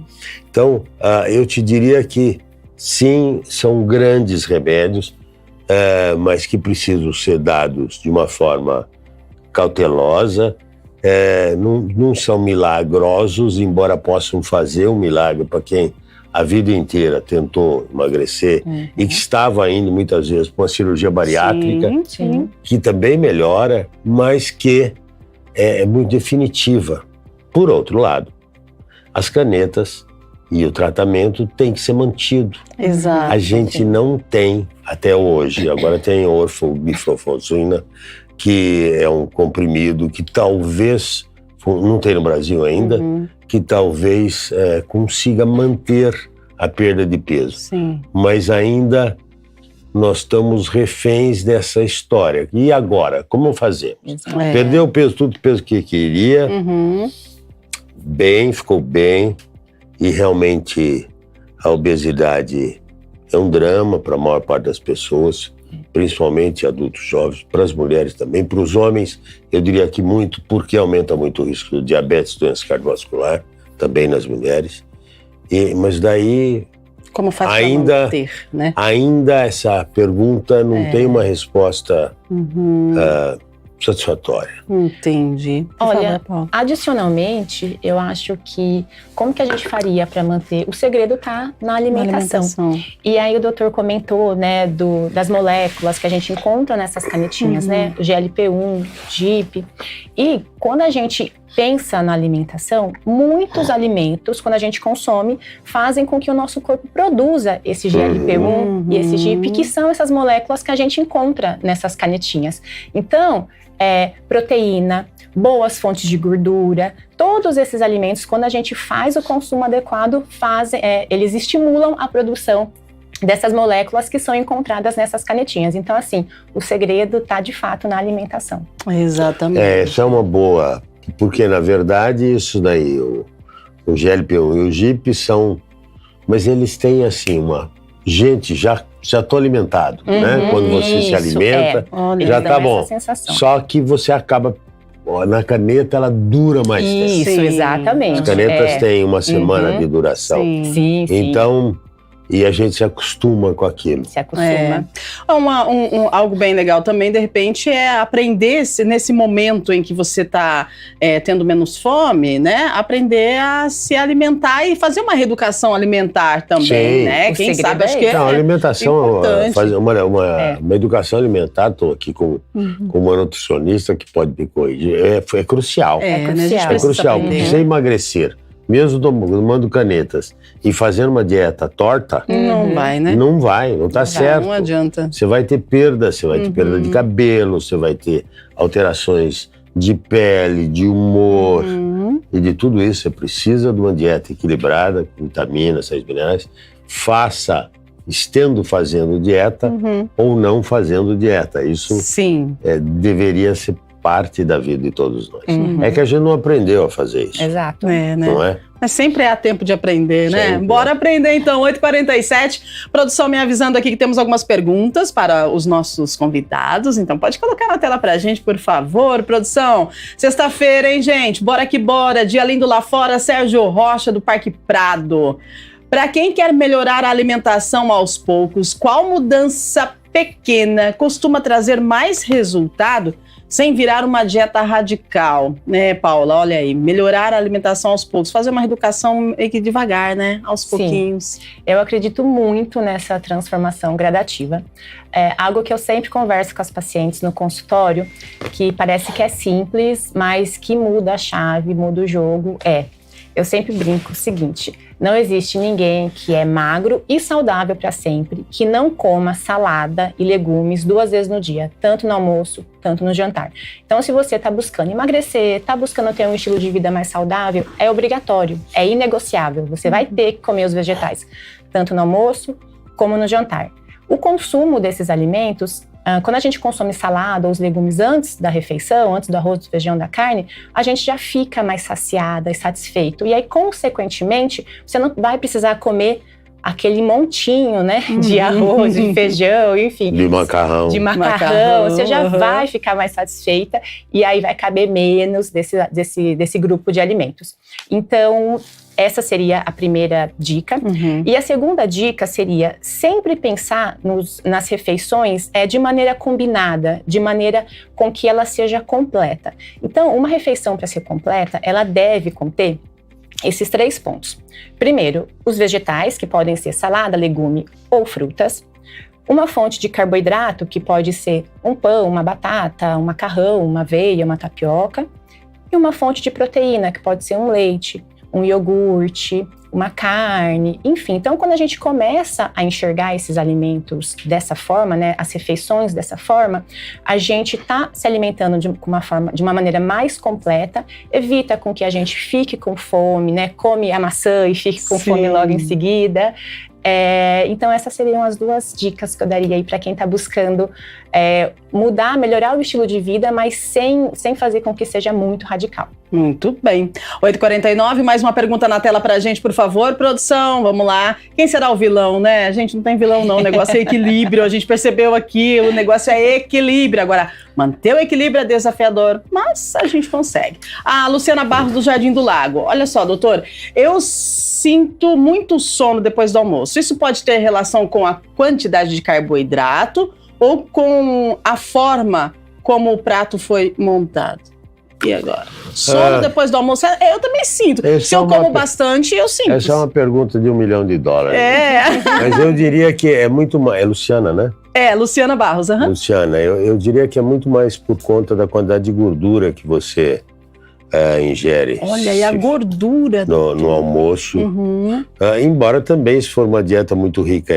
Então, eu te diria que, sim, são grandes remédios, mas que precisam ser dados de uma forma cautelosa, não são milagrosos, embora possam fazer um milagre para quem a vida inteira tentou emagrecer e que estava indo muitas vezes para uma cirurgia bariátrica, que também melhora, mas que é muito definitiva. Por outro lado, as canetas e o tratamento tem que ser mantido. Exato. A gente não tem, até hoje, agora tem orfobifloxacina, que é um comprimido que talvez, não tem no Brasil ainda, que talvez consiga manter a perda de peso. Sim. Mas ainda nós estamos reféns dessa história. E agora, como fazemos? Perdeu o peso, tudo o peso que queria, ficou bem, e realmente a obesidade é um drama para a maior parte das pessoas, principalmente adultos jovens, para as mulheres também, para os homens, eu diria que muito, porque aumenta muito o risco de diabetes, doença cardiovascular, também nas mulheres. Mas daí, como faz para manter, né? Ainda essa pergunta não tem uma resposta satisfatória. Entendi. Olha, adicionalmente, eu acho que como que a gente faria para manter? O segredo está na alimentação. E aí o doutor comentou, né, das moléculas que a gente encontra nessas canetinhas, né? O GLP-1, GIP. E quando a gente pensa na alimentação, muitos alimentos, quando a gente consome, fazem com que o nosso corpo produza esse GLP-1 e esse GIP, que são essas moléculas que a gente encontra nessas canetinhas. Então, proteína, boas fontes de gordura, todos esses alimentos, quando a gente faz o consumo adequado, eles estimulam a produção dessas moléculas que são encontradas nessas canetinhas. Então, assim, o segredo está, de fato, na alimentação. Exatamente. Essa é uma boa, porque, na verdade, isso daí, o GLP-1 e o GIP são... Mas eles têm, assim, gente, já estou alimentado, né? Quando você se alimenta, já tá bom. Só que você acaba... Na caneta, ela dura mais tempo. Isso, exatamente. As canetas têm uma semana de duração. Sim. Então... E a gente se acostuma com aquilo. Se acostuma. Algo bem legal também, de repente, é aprender nesse momento em que você está tendo menos fome, né? Aprender a se alimentar e fazer uma reeducação alimentar também, né? Quem sabe, acho que a alimentação, fazer uma educação alimentar, estou aqui com uma nutricionista que pode me corrigir, é crucial. É crucial, porque se emagrecer, mesmo tomando canetas e fazendo uma dieta torta... Não vai, né? Não vai, não tá certo. Não adianta. Você vai ter perda, você vai ter perda de cabelo, você vai ter alterações de pele, de humor. E de tudo isso, você precisa de uma dieta equilibrada, com vitaminas, sais minerais. Estando fazendo dieta ou não fazendo dieta. Isso deveria ser parte da vida de todos nós. É que a gente não aprendeu a fazer isso. Exato. Né? Não é? Mas sempre há tempo de aprender, né? Sempre. Bora aprender então, 8h47. Produção me avisando aqui que temos algumas perguntas para os nossos convidados. Então pode colocar na tela pra gente, por favor, produção. Sexta-feira, hein, gente? Bora que bora. Dia lindo lá fora, Sérgio Rocha, do Parque Prado. Para quem quer melhorar a alimentação aos poucos, qual mudança pequena costuma trazer mais resultado sem virar uma dieta radical, né, Paula? Olha aí, melhorar a alimentação aos poucos, fazer uma reeducação devagar, né, aos pouquinhos. Eu acredito muito nessa transformação gradativa. É algo que eu sempre converso com as pacientes no consultório, que parece que é simples, mas que muda a chave, muda o jogo, Eu sempre brinco o seguinte: não existe ninguém que é magro e saudável para sempre que não coma salada e legumes 2 vezes no dia, tanto no almoço, tanto no jantar. Então, se você está buscando emagrecer, está buscando ter um estilo de vida mais saudável, é obrigatório, é inegociável. Você vai ter que comer os vegetais, tanto no almoço como no jantar. O consumo desses alimentos, quando a gente consome salada ou os legumes antes da refeição, antes do arroz, do feijão, da carne, a gente já fica mais saciada e satisfeito. E aí, consequentemente, você não vai precisar comer aquele montinho, né, de arroz, de feijão, enfim. De macarrão. Você já vai ficar mais satisfeita e aí vai caber menos desse grupo de alimentos. Então, essa seria a primeira dica. E a segunda dica seria sempre pensar nas refeições de maneira combinada, de maneira com que ela seja completa. Então, uma refeição para ser completa, ela deve conter esses 3 pontos. Primeiro, os vegetais, que podem ser salada, legume ou frutas. Uma fonte de carboidrato, que pode ser um pão, uma batata, um macarrão, uma aveia, uma tapioca. E uma fonte de proteína, que pode ser um leite, um iogurte, uma carne, enfim. Então, quando a gente começa a enxergar esses alimentos dessa forma, né, as refeições dessa forma, a gente está se alimentando de uma maneira mais completa, evita com que a gente fique com fome, né, come a maçã e fique com fome logo em seguida. Então essas seriam as 2 dicas que eu daria aí para quem está buscando mudar, melhorar o estilo de vida, mas sem fazer com que seja muito radical. Muito bem. 8h49, mais uma pergunta na tela pra gente, por favor, produção, vamos lá. Quem será o vilão, né? A gente não tem vilão não, o negócio é equilíbrio, a gente percebeu aqui, o negócio é equilíbrio. Agora, manter o equilíbrio é desafiador, mas a gente consegue. A Luciana Barros, do Jardim do Lago. Olha só, doutor, eu sinto muito sono depois do almoço. Isso pode ter relação com a quantidade de carboidrato ou com a forma como o prato foi montado? E agora? Sono depois do almoço? Eu também sinto. Se eu como bastante, eu sinto. Essa é uma pergunta de $1 milhão. Mas eu diria que é muito mais... É Luciana, né? Luciana Barros. Luciana, eu diria que é muito mais por conta da quantidade de gordura que você ingere. Olha, e a gordura? No almoço. Embora também, se for uma dieta muito rica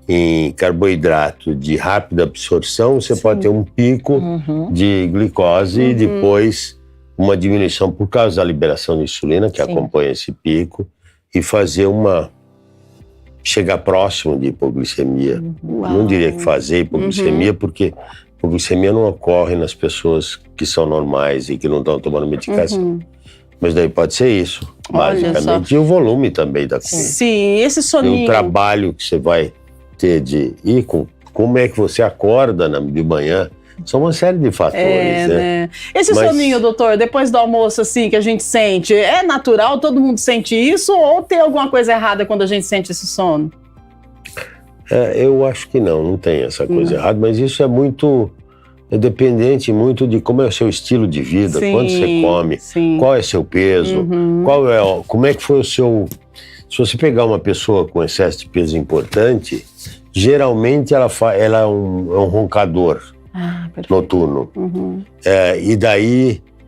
em carboidrato de rápida absorção, você pode ter um pico de glicose e depois uma diminuição por causa da liberação de insulina, que acompanha esse pico, e fazer chegar próximo de hipoglicemia. Não diria que fazer hipoglicemia, porque hipoglicemia não ocorre nas pessoas que são normais e que não estão tomando medicação. Mas daí pode ser isso, basicamente. E o volume também da comida. Sim, esse soninho. E o trabalho que você vai ter como é que você acorda de manhã. São uma série de fatores, né? Esse soninho, doutor, depois do almoço, assim, que a gente sente, é natural? Todo mundo sente isso? Ou tem alguma coisa errada quando a gente sente esse sono? Eu acho que não tem essa coisa errada, mas isso é dependente muito de como é o seu estilo de vida, quanto você come, qual é seu peso, como é que foi o seu... Se você pegar uma pessoa com excesso de peso importante, geralmente ela é um roncador noturno.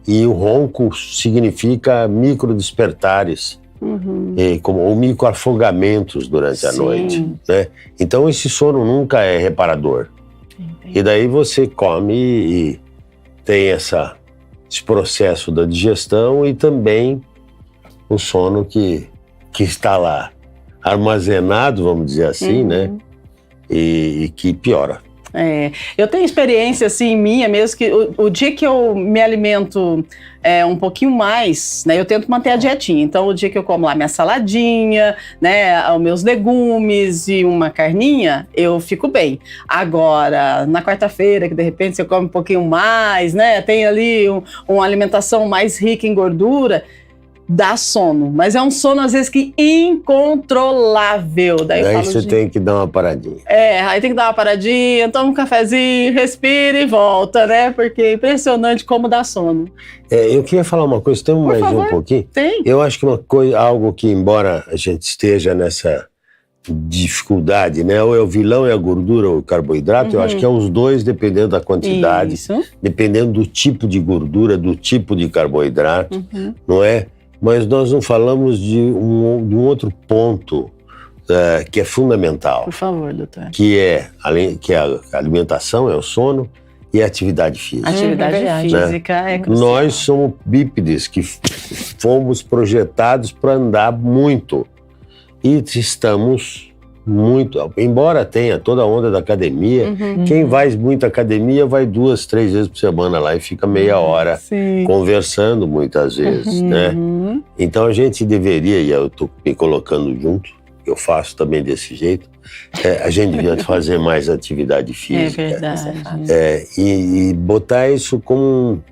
E o ronco significa micro despertares, ou micro afogamentos durante a noite, né? Então esse sono nunca é reparador. E daí você come e tem esse processo da digestão e também o sono que está lá armazenado, vamos dizer assim, né? E que piora. Eu tenho experiência, assim, minha mesmo, que o dia que eu me alimento um pouquinho mais, né, eu tento manter a dietinha. Então, o dia que eu como lá minha saladinha, né, os meus legumes e uma carninha, eu fico bem. Agora, na quarta-feira, que de repente você come um pouquinho mais, né, tem ali uma alimentação mais rica em gordura, dá sono, mas é um sono às vezes que incontrolável. Daí você tem que dar uma paradinha. Aí tem que dar uma paradinha, toma um cafezinho, respira e volta, né? Porque é impressionante como dá sono. Eu queria falar uma coisa, temos mais um pouquinho? Tem. Eu acho que algo que, embora a gente esteja nessa dificuldade, né? Ou é o vilão, é a gordura ou o carboidrato, eu acho que é os dois, dependendo da quantidade, dependendo do tipo de gordura, do tipo de carboidrato, não é? Mas nós não falamos de um outro ponto que é fundamental. Por favor, doutor. Que é a alimentação, é o sono e a atividade física. Atividade física é crucial. Nós somos bípedes que fomos projetados para andar muito. E estamos muito... Embora tenha toda a onda da academia, quem vai muito à academia vai 2, 3 vezes por semana lá e fica meia hora conversando muitas vezes, né? Então a gente deveria, e eu estou me colocando junto, eu faço também desse jeito, a gente devia fazer mais atividade física. É verdade. E botar isso como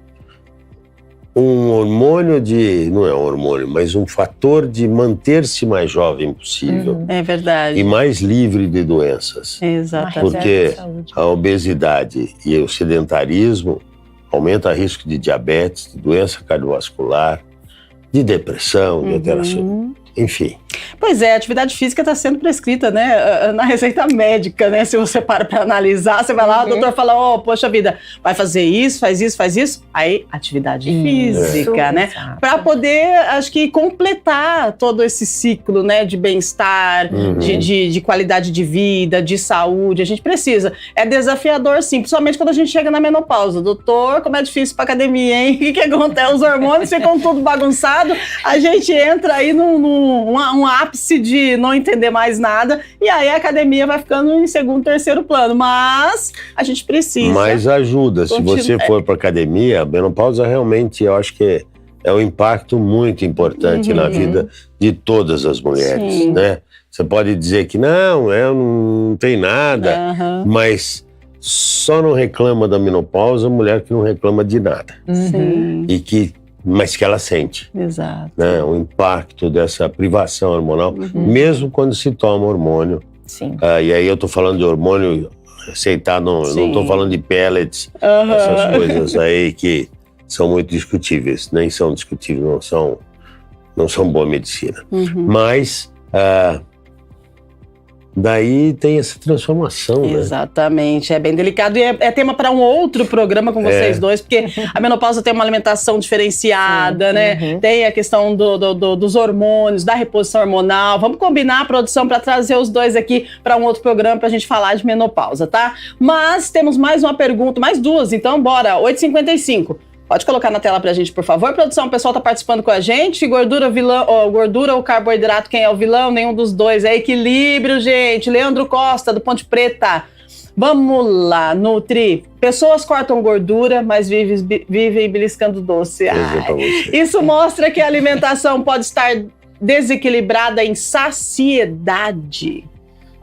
um hormônio não é um hormônio, mas um fator de manter-se mais jovem possível. É verdade. E mais livre de doenças. Exatamente. Porque a obesidade e o sedentarismo aumenta o risco de diabetes, de doença cardiovascular, de depressão, de alteração, enfim. Pois é, a atividade física está sendo prescrita, né, na receita médica, né? Se você para analisar, você vai lá, o doutor fala, poxa vida, vai fazer isso, faz isso. Aí, atividade física, né? Para poder, acho que, completar todo esse ciclo, né, de bem-estar, de qualidade de vida, de saúde. A gente precisa. É desafiador, sim, principalmente quando a gente chega na menopausa. Doutor, como é difícil para academia, hein? O que acontece? Os hormônios ficam tudo bagunçado, a gente entra aí num ápice de não entender mais nada, e aí a academia vai ficando em segundo, terceiro plano, mas a gente precisa. Mas ajuda, se você for para academia, a menopausa realmente, eu acho que é um impacto muito importante na vida de todas as mulheres, né? Você pode dizer que não tem nada, mas só não reclama da menopausa a mulher que não reclama de nada. Mas que ela sente. Exato. Né, o impacto dessa privação hormonal, mesmo quando se toma hormônio. E aí eu estou falando de hormônio receitado, não estou falando de pellets, essas coisas aí que são muito discutíveis, nem são discutíveis, não são boa medicina. Mas daí tem essa transformação, né? Exatamente, é bem delicado e é tema para um outro programa com vocês dois, porque a menopausa tem uma alimentação diferenciada, né? Tem a questão dos hormônios, da reposição hormonal. Vamos combinar a produção para trazer os dois aqui para um outro programa para a gente falar de menopausa, tá? Mas temos mais uma pergunta, mais duas, então bora, 8h55. Pode colocar na tela pra gente, por favor. Produção, o pessoal tá participando com a gente. Gordura ou carboidrato, quem é o vilão? Nenhum dos dois. É equilíbrio, gente. Leandro Costa, do Ponte Preta. Vamos lá, Nutri. Pessoas cortam gordura, mas vivem beliscando doce. Isso mostra que a alimentação pode estar desequilibrada em saciedade.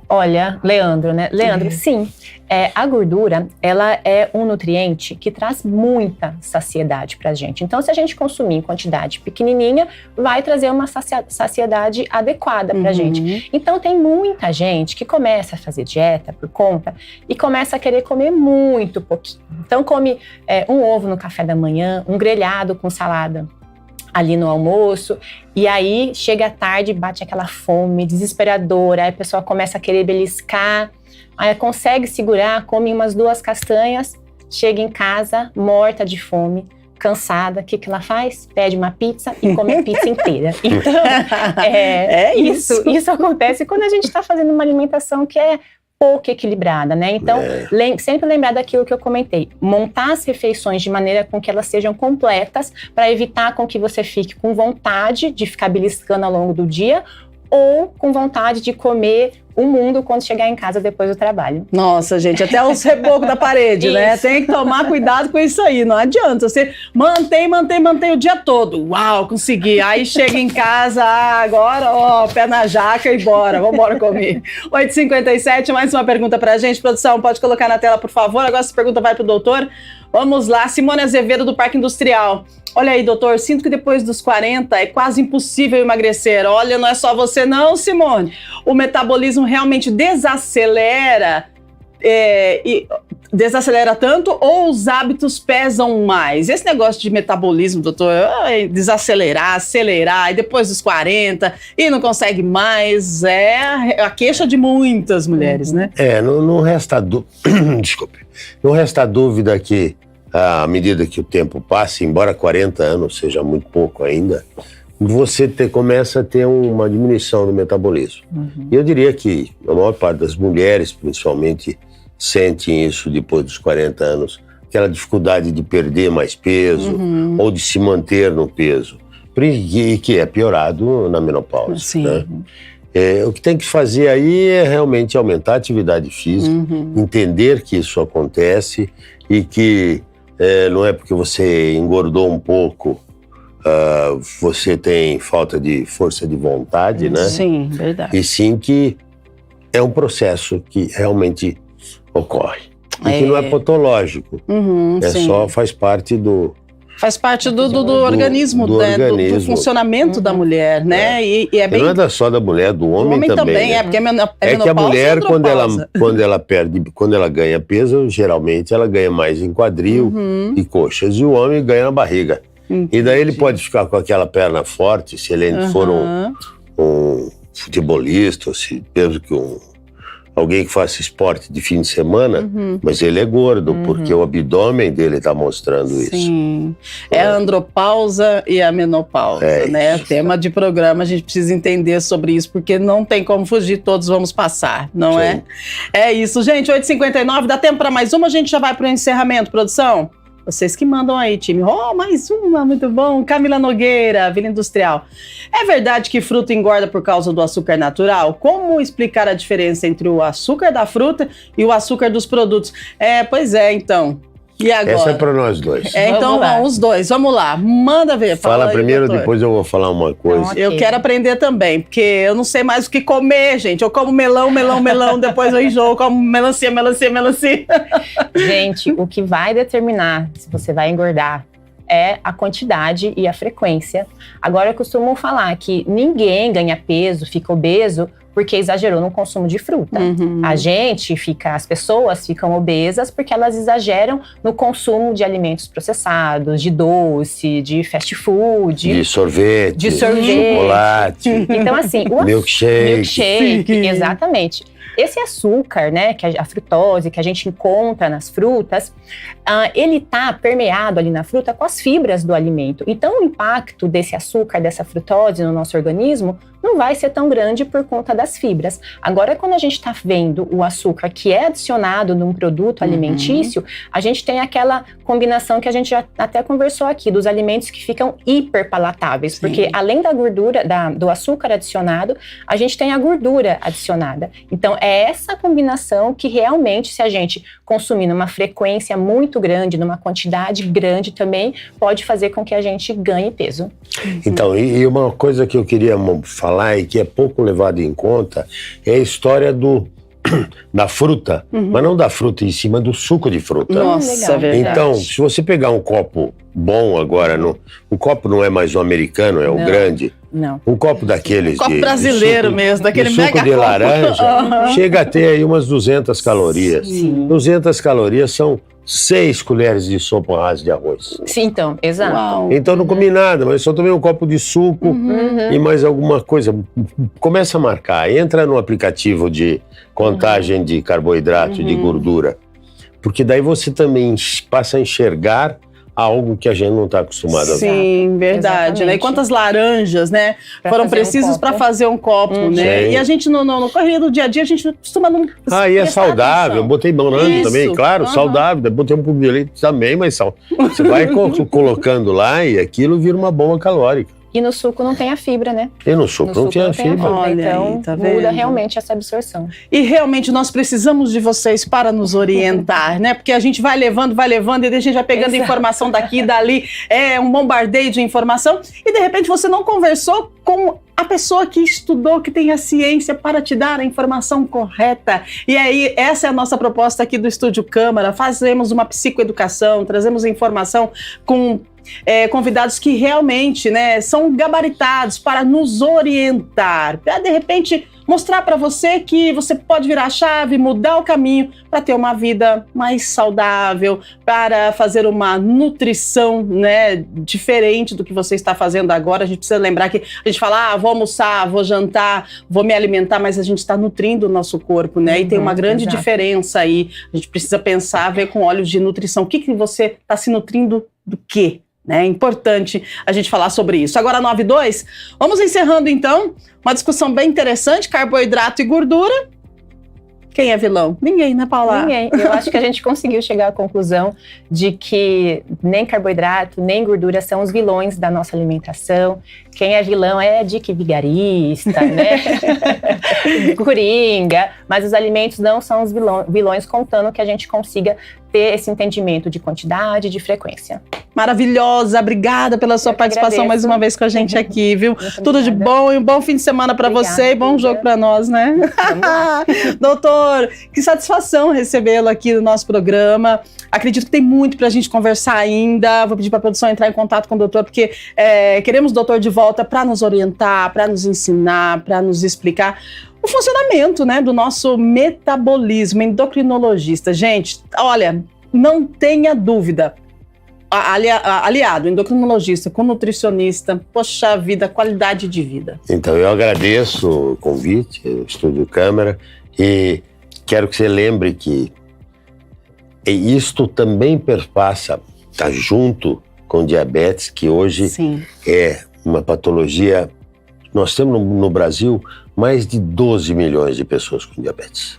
Olha, Leandro, né? Leandro, sim. A gordura, ela é um nutriente que traz muita saciedade pra gente. Então, se a gente consumir em quantidade pequenininha, vai trazer uma saciedade adequada pra gente. Então, tem muita gente que começa a fazer dieta por conta e começa a querer comer muito pouquinho. Então, come um ovo no café da manhã, um grelhado com salada ali no almoço, e aí chega à tarde, bate aquela fome desesperadora, aí a pessoa começa a querer beliscar, aí consegue segurar, come umas 2 castanhas, chega em casa morta de fome, cansada, o que ela faz? Pede uma pizza e come a pizza inteira. Então, isso acontece quando a gente está fazendo uma alimentação que é pouco equilibrada, né? Então, sempre lembrar daquilo que eu comentei. Montar as refeições de maneira com que elas sejam completas para evitar com que você fique com vontade de ficar beliscando ao longo do dia ou com vontade de comer o mundo quando chegar em casa depois do trabalho. Nossa, gente, até os rebocos da parede, né? Tem que tomar cuidado com isso aí, não adianta. Você mantém o dia todo. Uau, consegui. Aí chega em casa, agora, pé na jaca e bora, vambora comer. 8h57, mais uma pergunta pra gente. Produção, pode colocar na tela, por favor. Agora essa pergunta vai pro doutor. Vamos lá, Simone Azevedo, do Parque Industrial. Olha aí, doutor, sinto que depois dos 40 é quase impossível emagrecer. Olha, não é só você não, Simone. O metabolismo realmente desacelera, desacelera tanto ou os hábitos pesam mais? Esse negócio de metabolismo, doutor, desacelerar, acelerar, e depois dos 40 e não consegue mais, é a queixa de muitas mulheres, né? Não resta Desculpe. Não resta dúvida que à medida que o tempo passa, embora 40 anos seja muito pouco ainda, você começa a ter uma diminuição do metabolismo. E eu diria que a maior parte das mulheres, principalmente, sentem isso depois dos 40 anos, aquela dificuldade de perder mais peso ou de se manter no peso, que é piorado na menopausa. Sim. Né? O que tem que fazer aí é realmente aumentar a atividade física, entender que isso acontece e que não é porque você engordou um pouco, você tem falta de força de vontade, né? Sim, verdade. E sim que é um processo que realmente ocorre. E que não é patológico. Só faz parte do... Faz parte do organismo, do funcionamento da mulher, né? E é bem... Não é só da mulher, do homem também. Né? Porque é que a mulher, quando ela ganha peso, geralmente ela ganha mais em quadril e coxas, e o homem ganha na barriga. E daí ele pode ficar com aquela perna forte, se ele for um futebolista, ou se mesmo que alguém que faça esporte de fim de semana, mas ele é gordo, porque o abdômen dele está mostrando isso. Sim. É a andropausa e a menopausa, né? Isso. Tema de programa, a gente precisa entender sobre isso, porque não tem como fugir, todos vamos passar, não é? É isso, gente, 8h59, dá tempo para mais uma, a gente já vai para o encerramento, produção? Vocês que mandam aí, time. Mais uma, muito bom. Camila Nogueira, Vila Industrial. É verdade que fruta engorda por causa do açúcar natural? Como explicar a diferença entre o açúcar da fruta e o açúcar dos produtos? Pois é, então. E agora? Essa é para nós dois. Então, os dois. Vamos lá. Manda ver. Fala primeiro, depois eu vou falar uma coisa. Okay. Eu quero aprender também, porque eu não sei mais o que comer, gente. Eu como melão, depois eu enjoo, como melancia. Gente, o que vai determinar se você vai engordar é a quantidade e a frequência. Agora, eu costumo falar que ninguém ganha peso, fica obeso, porque exagerou no consumo de fruta. As pessoas ficam obesas porque elas exageram no consumo de alimentos processados, de doce, de fast food. De sorvete. Chocolate. Então, assim, milkshake, exatamente. Esse açúcar, né, que a frutose, que a gente encontra nas frutas, ele está permeado ali na fruta com as fibras do alimento. Então, o impacto desse açúcar, dessa frutose no nosso organismo não vai ser tão grande por conta das fibras. Agora, quando a gente está vendo o açúcar que é adicionado num produto alimentício, a gente tem aquela combinação que a gente já até conversou aqui, dos alimentos que ficam hiperpalatáveis. Porque além da gordura, do açúcar adicionado, a gente tem a gordura adicionada. Então, é essa combinação que realmente, se a gente consumir numa frequência muito grande, numa quantidade grande também, pode fazer com que a gente ganhe peso. Então, e uma coisa que eu queria falar e que é pouco levado em conta é a história do da fruta, mas não da fruta em cima do suco de fruta. Nossa, verdade. Então, se você pegar um copo bom agora, o copo não é mais o americano, é o grande. Não. Um copo daqueles copo brasileiro mesmo, daquele de suco mega de copo. laranja, chega a ter aí umas 200 calorias. Sim. 200 calorias são 6 colheres de sopa rasa de arroz. Sim, então, exato. Uau. Então não comi nada, mas só tomei um copo de suco e mais alguma coisa. Começa a marcar, entra no aplicativo de contagem de carboidrato, de gordura, porque daí você também passa a enxergar algo que a gente não está acostumado a ver. Sim, verdade. Exatamente. Né? E quantas laranjas, né, foram precisas para fazer um copo, né? Sim. E a gente, no correria do dia a dia, a gente costuma não E é prestar saudável. atenção. Eu botei banana Isso. também, claro, saudável. Botei um pouco de leite também, mas você vai colocando lá e aquilo vira uma bomba calórica. E no suco não tem a fibra, né? E no suco não tinha tem a fibra. Olha então aí, tá muda vendo? realmente essa absorção. E realmente nós precisamos de vocês para nos orientar, né? Porque a gente vai levando, e daí a gente vai pegando Exato. informação daqui e dali, é um bombardeio de informação, e de repente você não conversou com a pessoa que estudou, que tem a ciência para te dar a informação correta. E aí, essa é a nossa proposta aqui do Estúdio Câmara. Fazemos uma psicoeducação, trazemos informação com convidados que realmente, né, são gabaritados para nos orientar, para de repente mostrar para você que você pode virar a chave, mudar o caminho para ter uma vida mais saudável, para fazer uma nutrição, né, diferente do que você está fazendo agora. A gente precisa lembrar que a gente fala, vou almoçar, vou jantar, vou me alimentar, mas a gente está nutrindo o nosso corpo, né? E tem uma grande diferença aí. A gente precisa pensar, ver com olhos de nutrição. O que você está se nutrindo do quê? É importante a gente falar sobre isso. Agora, 9:02, vamos encerrando então uma discussão bem interessante, carboidrato e gordura. Quem é vilão? Ninguém, né, Paula? Ninguém. Eu acho que a gente conseguiu chegar à conclusão de que nem carboidrato, nem gordura são os vilões da nossa alimentação. Quem é vilão é dique vigarista, né? Coringa. Mas os alimentos não são os vilões, contando que a gente consiga ter esse entendimento de quantidade e de frequência. Maravilhosa, obrigada pela sua participação mais uma vez com a gente aqui, viu? Tudo de bom e um bom fim de semana para você e bom jogo para nós, né? Doutor, que satisfação recebê-lo aqui no nosso programa. Acredito que tem muito pra gente conversar ainda. Vou pedir pra produção entrar em contato com o doutor, porque queremos o doutor de volta para nos orientar, para nos ensinar, para nos explicar o funcionamento, né, do nosso metabolismo, endocrinologista. Gente, olha, não tenha dúvida. Aliado, endocrinologista com nutricionista, poxa vida, qualidade de vida. Então, eu agradeço o convite, o Estúdio Câmara, e quero que você lembre que isto também perpassa, está junto com diabetes, que hoje é uma patologia. Nós temos no Brasil mais de 12 milhões de pessoas com diabetes.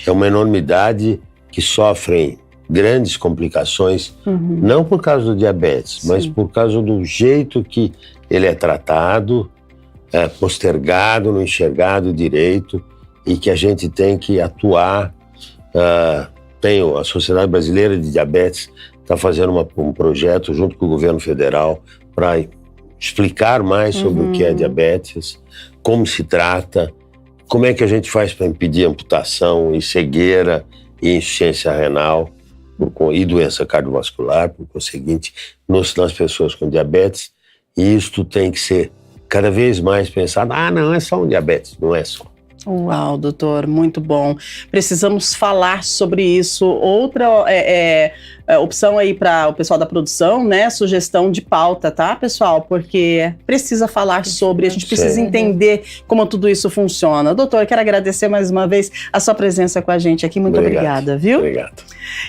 É uma enormidade que sofrem grandes complicações, não por causa do diabetes, mas por causa do jeito que ele é tratado, postergado, não enxergado direito, e que a gente tem que atuar. A Sociedade Brasileira de Diabetes está fazendo um projeto junto com o governo federal para explicar mais sobre o que é diabetes, como se trata, como é que a gente faz para impedir amputação e cegueira e insuficiência renal e doença cardiovascular, por conseguinte, nas pessoas com diabetes. E isto tem que ser cada vez mais pensado. Não é só um diabetes, não é só. Uau, doutor, muito bom. Precisamos falar sobre isso. Outra opção aí para o pessoal da produção, né? Sugestão de pauta, tá, pessoal? Porque precisa falar sobre, a gente precisa entender como tudo isso funciona. Doutor, quero agradecer mais uma vez a sua presença com a gente aqui. Muito obrigada, viu? Obrigado.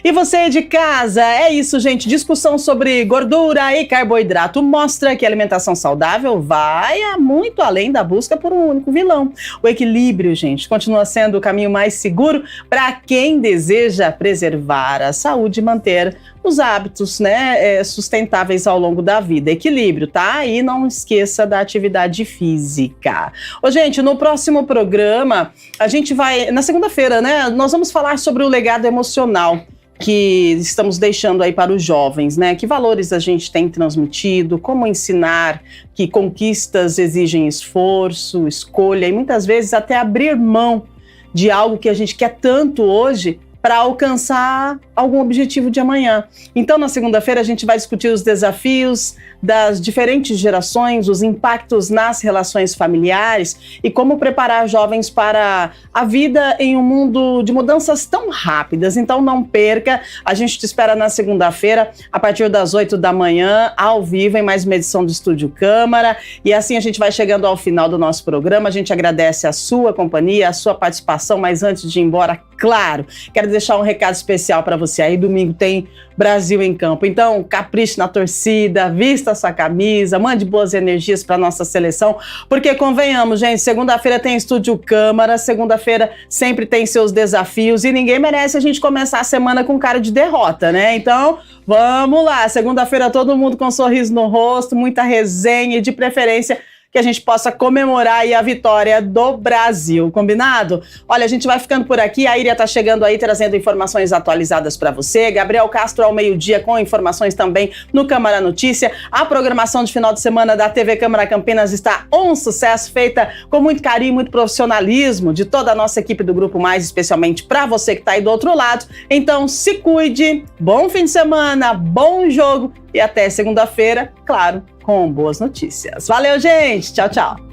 E você de casa, é isso, gente. Discussão sobre gordura e carboidrato mostra que a alimentação saudável vai muito além da busca por um único vilão. O equilíbrio, gente, continua sendo o caminho mais seguro para quem deseja preservar a saúde e manter os hábitos, né, sustentáveis ao longo da vida. Equilíbrio, tá? E não esqueça da atividade física. Gente, no próximo programa, a gente vai, na segunda-feira, né, nós vamos falar sobre o legado emocional que estamos deixando aí para os jovens, né? Que valores a gente tem transmitido, como ensinar que conquistas exigem esforço, escolha e muitas vezes até abrir mão de algo que a gente quer tanto hoje para alcançar algum objetivo de amanhã. Então, na segunda-feira, a gente vai discutir os desafios das diferentes gerações, os impactos nas relações familiares e como preparar jovens para a vida em um mundo de mudanças tão rápidas. Então, não perca, a gente te espera na segunda-feira, a partir das 8 da manhã, ao vivo, em mais uma edição do Estúdio Câmara. E assim a gente vai chegando ao final do nosso programa. A gente agradece a sua companhia, a sua participação, mas antes de ir embora, claro, quero deixar um recado especial para você. Aí domingo tem Brasil em Campo. Então, capriche na torcida, vista a sua camisa, mande boas energias para nossa seleção, porque convenhamos, gente, segunda-feira tem Estúdio Câmara, segunda-feira sempre tem seus desafios e ninguém merece a gente começar a semana com cara de derrota, né? Então, vamos lá, segunda-feira todo mundo com um sorriso no rosto, muita resenha e de preferência que a gente possa comemorar aí a vitória do Brasil, combinado? Olha, a gente vai ficando por aqui, a Iria tá chegando aí trazendo informações atualizadas para você, Gabriel Castro ao meio-dia com informações também no Câmara Notícia, a programação de final de semana da TV Câmara Campinas está um sucesso, feita com muito carinho, muito profissionalismo de toda a nossa equipe do Grupo Mais, especialmente para você que tá aí do outro lado, então se cuide, bom fim de semana, bom jogo e até segunda-feira, claro, com boas notícias. Valeu, gente! Tchau, tchau!